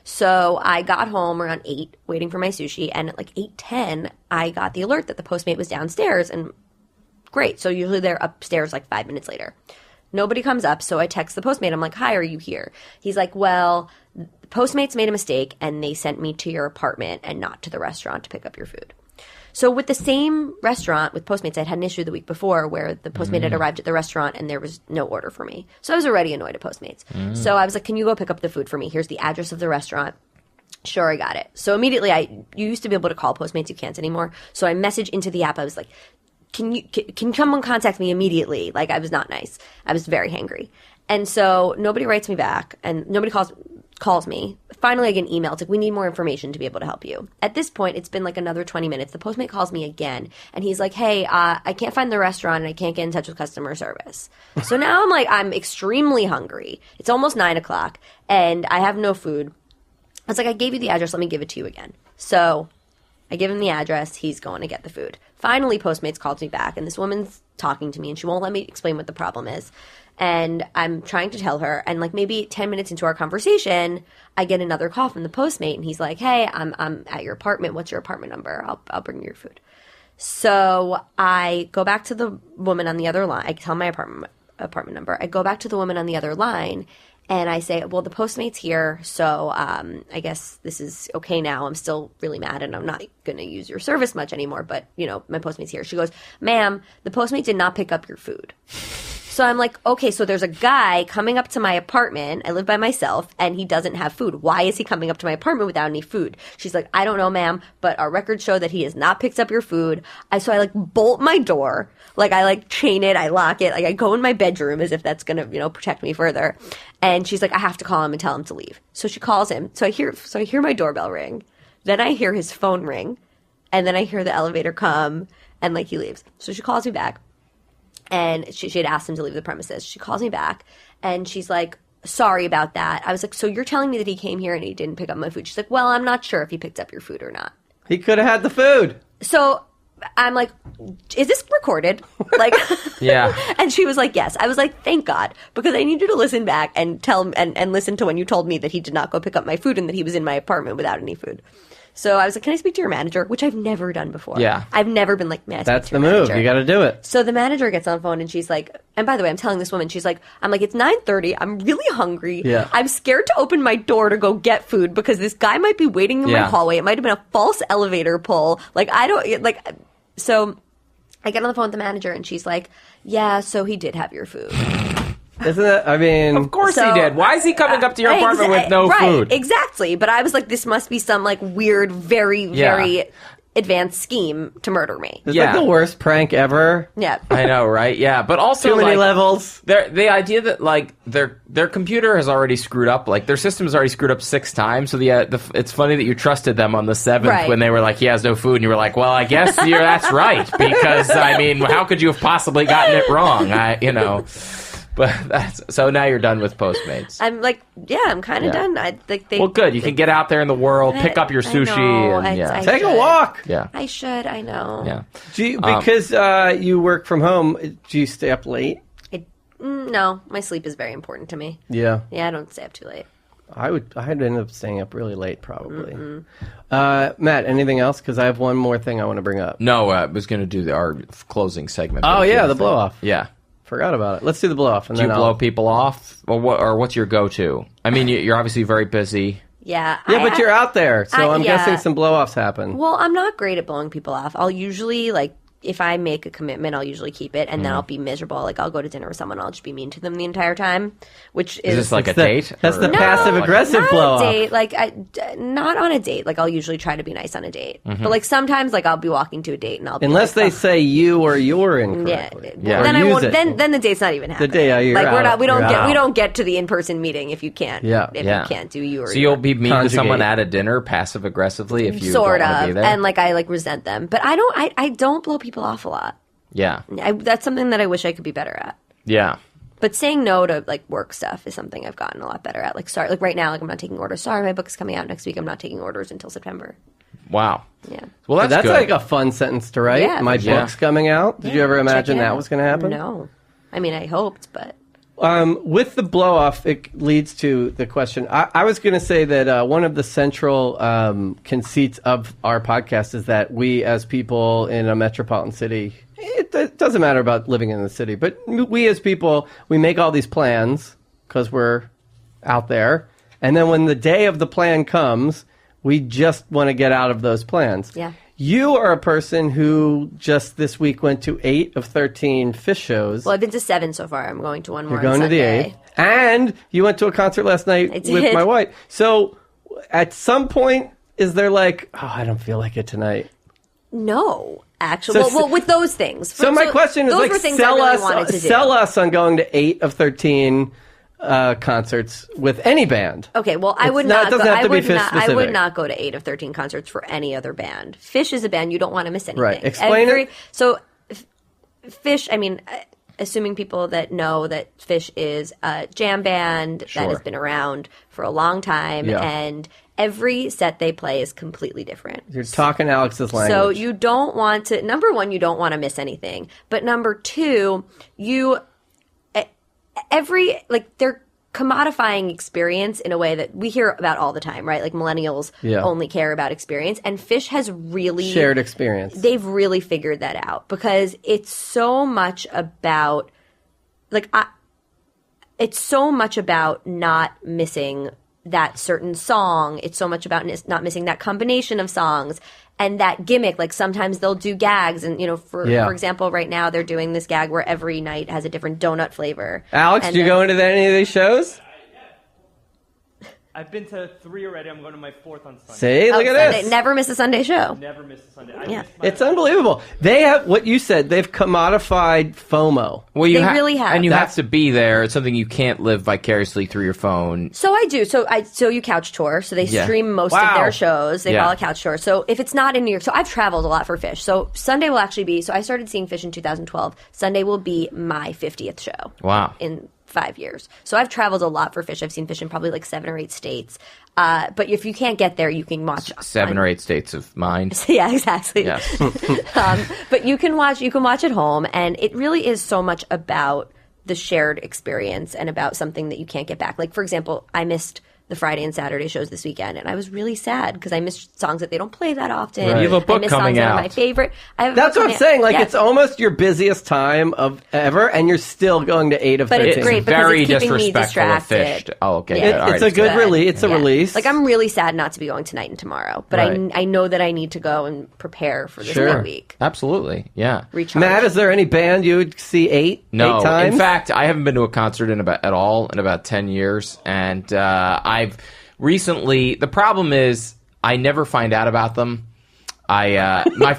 So I got home around 8, waiting for my sushi, and at like 8:10, I got the alert that the Postmate was downstairs, and great. So usually they're upstairs like 5 minutes later. Nobody comes up, so I text the Postmate. I'm like, "Hi, are you here?" He's like, "Well, the Postmates made a mistake, and they sent me to your apartment and not to the restaurant to pick up your food." So with the same restaurant, with Postmates, I'd had an issue the week before where the Postmate had arrived at the restaurant and there was no order for me. So I was already annoyed at Postmates. So I was like, "Can you go pick up the food for me? Here's the address of the restaurant." Sure, I got it. So immediately, you used to be able to call Postmates. You can't anymore. So I messaged into the app. I was like, can someone contact me immediately? Like, I was not nice. I was very hangry. And so nobody writes me back and nobody calls me. Finally, I get an email. It's like, "We need more information to be able to help you." At this point, it's been like another 20 minutes. The Postmate calls me again, and he's like, "Hey, I can't find the restaurant, and I can't get in touch with customer service." So now I'm extremely hungry. It's almost 9 o'clock, and I have no food. I was like, "I gave you the address. Let me give it to you again." So I give him the address. He's going to get the food. Finally, Postmates calls me back, and this woman's talking to me, and she won't let me explain what the problem is. And I'm trying to tell her, and like maybe 10 minutes into our conversation, I get another call from the Postmate, and he's like, "Hey, I'm at your apartment. What's your apartment number? I'll bring you your food." So I go back to the woman on the other line. I tell my apartment number. I go back to the woman on the other line, and I say, "Well, the Postmate's here, so I guess this is okay now. I'm still really mad, and I'm not going to use your service much anymore, but, my Postmate's here." She goes, "Ma'am, the Postmate did not pick up your food." So I'm like, okay, so there's a guy coming up to my apartment. I live by myself, and he doesn't have food. Why is he coming up to my apartment without any food? She's like, "I don't know, ma'am, but our records show that he has not picked up your food." So I bolt my door. I chain it. I lock it. I go in my bedroom as if that's going to, protect me further. And she's like, "I have to call him and tell him to leave." So she calls him. So I hear my doorbell ring. Then I hear his phone ring. And then I hear the elevator come and he leaves. So she calls me back. And she had asked him to leave the premises. She calls me back, and she's like, "Sorry about that." I was like, "So you're telling me that he came here and he didn't pick up my food?" She's like, "Well, I'm not sure if he picked up your food or not." He could have had the food. So I'm like, "Is this recorded?" Yeah. And she was like, "Yes." I was like, "Thank God," because I need you to listen back and tell and listen to when you told me that he did not go pick up my food and that he was in my apartment without any food. So I was like, "Can I speak to your manager?" Which I've never done before. Yeah. I've never been like, "Man, That's the move. You got to do it. So the manager gets on the phone, and she's like, and by the way, I'm telling this woman, she's like, "It's 9:30. I'm really hungry. Yeah. I'm scared to open my door to go get food because this guy might be waiting in my hallway. It might have been a false elevator pull. So I get on the phone with the manager, and she's like, "Yeah, so he did have your food." Isn't it? I mean, Of course he did. Why is he coming up to your apartment with no right, food? Exactly. But I was like, this must be some weird, very, very advanced scheme to murder me. it's the worst prank ever. Yeah. I know, right? Yeah, but also Too many levels. The idea that their computer has already screwed up, their system has already screwed up 6 times. So it's funny that you trusted them on the 7th when they were like, "He has no food," and you were like, "Well, I guess that's right," because how could you have possibly gotten it wrong? But so now you're done with Postmates. I'm I'm kind of done. Well, good. You can get out there in the world, pick up your sushi, and Take a walk. Yeah. I should. I know. Yeah. Because you work from home, do you stay up late? No, my sleep is very important to me. Yeah. Yeah, I don't stay up too late. I'd end up staying up really late, probably. Matt, anything else? Because I have one more thing I want to bring up. No, I was going to do our closing segment. Oh, yeah, the blow-off. Yeah. Forgot about it. Let's do the blow-off. Do you blow people off? Or what's your go-to? I mean, you're obviously very busy. Yeah. Yeah, but you're out there, so I'm guessing some blow-offs happen. Well, I'm not great at blowing people off. I'll usually, if I make a commitment, I'll usually keep it, and then I'll be miserable. Like, I'll go to dinner with someone, I'll just be mean to them the entire time, which is this like a date? That's the or- passive-aggressive not blow-off. a date. Like, not on a date. Like, I'll usually try to be nice on a date, but like sometimes, like I'll be walking to a date and I'll be Unless like, they say you or you're yeah, incorrectly. Yeah. Or then I use won't. it. Then the date's not even happening. day, you're like we're out. not. We don't You're get. out. We don't get to the in-person meeting if you can't. Yeah. If Yeah. you can't do you or So you. you'll be mean to Conjugate. someone at a dinner passive aggressively if you sort don't want to of, be there? and like I like resent them, but I don't. I don't blow people off a lot. Yeah. That's something that I wish I could be better at. Yeah. But saying no to like work stuff is something I've gotten a lot better at. Like sorry, like right now, like I'm not taking orders. Sorry, my book's coming out next week. I'm not taking orders until September. Wow. Yeah. Well, that's, That's good. like a fun sentence to write. Yeah, My for sure. book's coming out. Did you ever imagine Check it that out. was going to happen? No. I mean, I hoped, but With the blow off, it leads to the question. I was going to say that one of the central conceits of our podcast is that we, as people in a metropolitan city, it doesn't matter about living in the city, but we as people, we make all these plans because we're out there. And then when the day of the plan comes, we just want to get out of those plans. Yeah. You are a person who just this week went to 8 of 13 Fish shows. well, I've been to 7 so far. I'm going to one more. You're going on to the Sunday. 8th. And you went to a concert last night I with did. my wife. So at some point, is there like, oh, I don't feel like it tonight? No, actually, So- well, with those things. So my question is those like, were things sell I really us, wanted to do. sell us on going to 8 of 13 concerts with any band. Okay, well, I It's would not- not. it doesn't go, have to I be would Fish not. I specific. would not go to 8 of 13 concerts for any other band. Fish is a band you don't want to miss anything. Right. Explain it. So, Fish. I mean, assuming people that know that Fish is a jam band that Sure. has been around for a long time, Yeah. and every set they play is completely different. You're talking Alex's language. So you don't want to. Number one, you don't want to miss anything. But number two, they're commodifying experience in a way that we hear about all the time, right? Like millennials Yeah. only care about experience, and Fish has really shared experience. They've really figured that out because it's so much about it's so much about not missing that certain song. It's so much about not missing that combination of songs and that gimmick. Like sometimes they'll do gags, and for example, right now they're doing this gag where every night has a different donut flavor. Alex, And do you then- go into any of these shows? I've been to 3 already. I'm going to my 4th on Sunday. See, look at Sunday. this. Never miss a Sunday show. Never miss a Sunday. Yeah. It's unbelievable. They have what you said. They've commodified FOMO. Well, you They really have. and you That's- have to be there. It's something you can't live vicariously through your phone. So I do. So you couch tour. So they Yeah. stream most Wow. of their shows. They Yeah. call it couch tour. So if it's not in New York, so I've traveled a lot for Fish. So Sunday will actually be. So I started seeing Fish in 2012. Sunday will be my 50th show. Wow. In 5 years. So I've traveled a lot for Fish. I've seen Fish in probably like 7 or 8 states. But if you can't get there, you can watch 7 or 8 states of mind. Yeah, exactly. Yes. But you can watch at home, and it really is so much about the shared experience and about something that you can't get back. Like, for example, I missed the Friday and Saturday shows this weekend, and I was really sad because I missed songs that they don't play that often. Right. You have a book I missed coming songs that are out. my favorite. I have a That's book what I'm coming saying. out. Like, Yeah. it's almost your busiest time of ever, and you're still going to 8 of But 13. it's great because Very it's keeping me disrespectful of Fish. distracted. Oh, okay. Yeah. good. All It's right. a good good. release. It's a Yeah. release. Like, I'm really sad not to be going tonight and tomorrow, but Right. I know that I need to go and prepare for this Sure. week. Absolutely. Yeah. Recharge. Matt, is there any band you would see 8 No. times? In fact, I haven't been to a concert in about 10 years, and I've recently. The problem is I never find out about them. My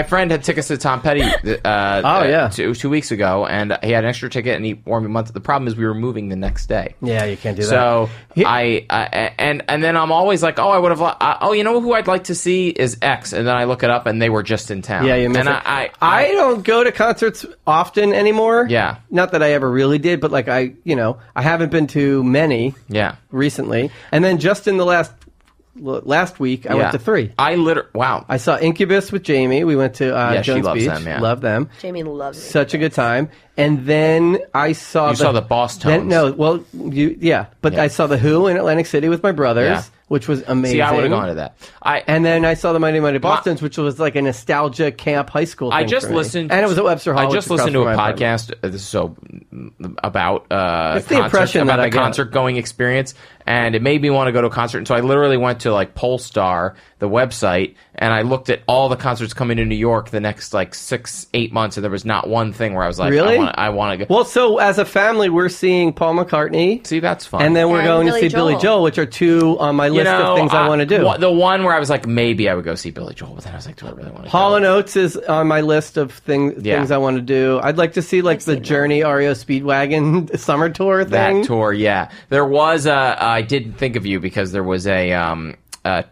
friend had tickets to Tom Petty. yeah. 2 weeks ago, and he had an extra ticket, and he warned me a month. The problem is we were moving the next day. Yeah, you can't do that. So and then I'm always like, oh, I would have. You know who I'd like to see is X, and then I look it up, and they were just in town. Yeah, you miss and it. I don't go to concerts often anymore. Yeah. Not that I ever really did, but like I haven't been to many Yeah. recently. And then just in the last week, I went to 3. Wow. I saw Incubus with Jamie. We went to she Jones loves Beach. them, yeah. Love them. Jamie loves it. Such a good time. And then I saw You saw the Boss Tones. But I saw the Who in Atlantic City with my brothers. Yeah. which was amazing. See, I would have gone to that. And then I saw the Mighty Mighty Bostons, which was like a nostalgia camp high school thing I just for me. listened, and it was at Webster Hall. I just which is listened to a across from my podcast. This is so about It's the impression about that I the get. concert going experience, and it made me want to go to a concert. And so I literally went to like Polestar, the website, and I looked at all the concerts coming to New York the next like 6-8 months, and there was not one thing where I was like, Really? I want to go. Well, so as a family, we're seeing Paul McCartney. See, that's fun. And then we're And going to Billy see Billy Joel. Joel, which are two on my list of things I want to do. The one where I was like, maybe I would go see Billy Joel, but then I was like, do I really want to Hall go? and Oates is on my list of things I want to do. I'd like to see like the seen that. Journey REO Speedwagon summer tour thing. That tour, yeah. There was I didn't think of you because there was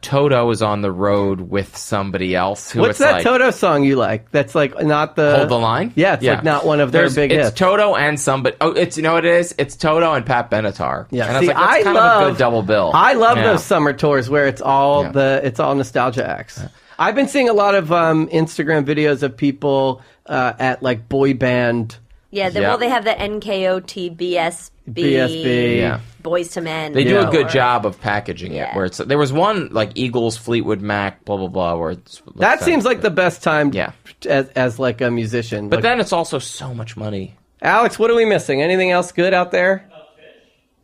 Toto is on the road with somebody else. Who What's it's that like, Toto song you like? That's like not the Hold the Line? Yeah, it's like not one of their big it's hits. Toto and somebody. Oh, it's, you know what it is? It's Toto and Pat Benatar. Yeah, and I was see, like, that's kind of a good double bill. I love Yeah. those summer tours where it's all it's all nostalgia acts. I've been seeing a lot of Instagram videos of people at like boy band. Yeah, well, they have the NKOT BSB. Yeah. Boys to Men. They do a good or- job of packaging it. Yeah. Where it's there was one like Eagles, Fleetwood Mac, blah blah blah. Where That seems like the best time Yeah. as like a musician. But Like, then it's also so much money. Alex, what are we missing? Anything else good out there?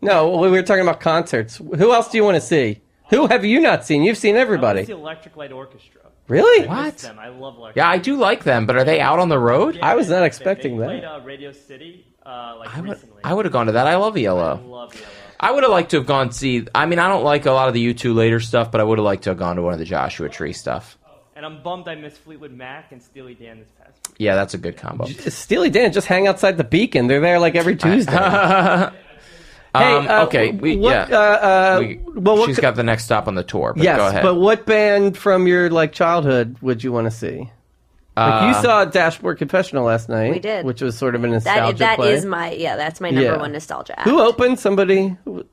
No, we were talking about concerts. Who else do you want to see? Who have you not seen? You've seen I everybody. want to see Electric Light Orchestra. Really? I What? miss them. I love Electric. Yeah, I do like them, but are they out on the road? I was not They expecting played that. Radio City recently. I would have gone to that. I love I Yellow. love Yellow. I would have liked to have gone see. I mean, I don't like a lot of the U2 later stuff, but I would have liked to have gone to one of the Joshua Tree stuff. And I'm bummed I missed Fleetwood Mac and Steely Dan this past week. Yeah, that's a good combo. Steely Dan just hang outside the Beacon. They're there like every Tuesday. Okay, what she's got the next stop on the tour. But yes, go ahead. but what band from your like childhood would you want to see? Like you saw Dashboard Confessional last night. We did. Which was sort of a nostalgia That play. is that's my number one nostalgia act. Who opened? Somebody? Like,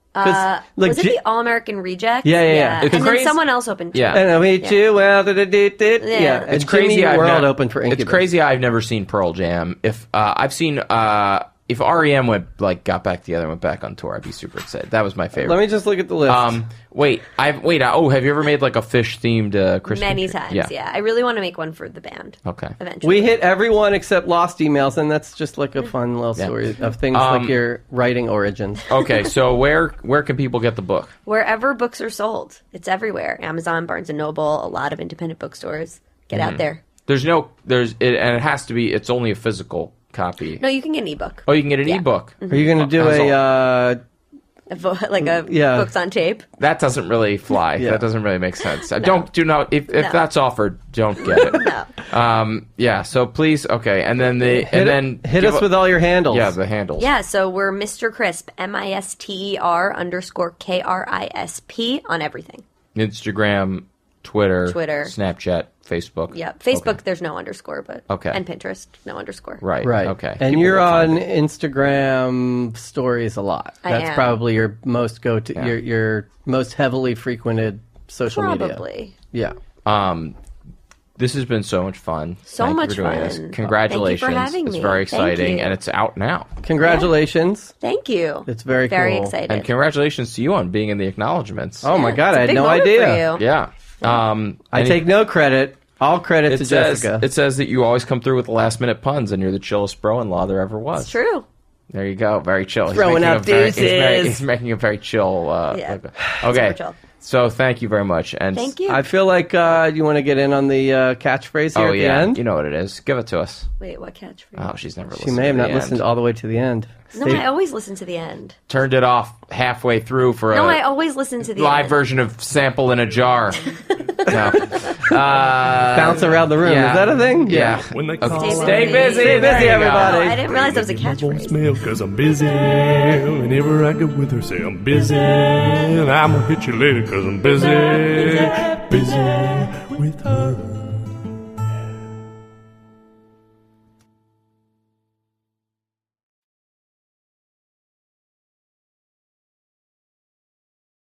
was it the All American Rejects? Yeah. It's And crazy- then someone else opened too. Yeah. And I meet Yeah. you. Well, yeah. It's And crazy. Jimmy I've World not- opened for Incubus. It's crazy. I've never seen Pearl Jam. If I've seen if REM got back together and went back on tour, I'd be super excited. That was my favorite. Let me just look at the list. Have you ever made like a fish themed Christmas Many tree? times, yeah. I really want to make one for the band. Okay. Eventually. We hit everyone except Lost Emails, and that's just like a fun little story of things like your writing origins. Okay, so where can people get the book? Wherever books are sold. It's everywhere. Amazon, Barnes & Noble, a lot of independent bookstores. Get out there. It has to be, it's only a physical copy. No, you can get an ebook. Oh, you can get an Yeah. ebook. Are you going to do That's Yeah. Books on tape. That doesn't really fly. Yeah. That doesn't really make sense. If that's offered, don't get it. No. So please, okay, and then hit us with all your handles. the handles. Yeah, so we're Mr. Crisp, MISTER_KRISP on everything. Instagram, Twitter, Snapchat, Facebook. Yeah, Facebook, Okay. there's no underscore, but Okay. and Pinterest, no underscore. Right. Right. Okay. And People you're will find on it. Instagram stories a lot. I That's am. probably your most go-to, Yeah. your most heavily frequented social media. Probably. Yeah. This has been so much fun. So Thank you much for doing fun. this. Thank you for Congratulations. having It's me. very Thank exciting, you. and it's out now. Congratulations. Thank you. It's very Very cool. excited. And congratulations to you on being in the acknowledgments. Oh my God, It's a I had big no moment idea. for you. Yeah. I take no credit. All credit to Jessica. It says that you always come through with the last minute puns, and you're the chillest bro-in-law there ever was. It's true. There you go. Very chill. Throwing out deuces. He's making a very chill. Yeah. Okay. Super chill. So thank you very much. And Thank you. I feel like you want to get in on the catchphrase here Oh at yeah, the end. you know what it is. Give it to us. Wait, what catchphrase? Oh, she's never She listened. may have to not the listened end. all the way to the end. No, I always listen to the end. Turned it off halfway through for No, a I always listen to the live end. version of Sample in a Jar. No. Bounce around the room. yeah. Is that a thing? Yeah. When they call, Stay busy. Stay There busy, you go. everybody. Oh, I didn't realize that was a catchphrase. Mail cause I'm busy. Whenever I get with her, say I'm busy. And I'm gonna hit you later cause I'm busy. Busy with her.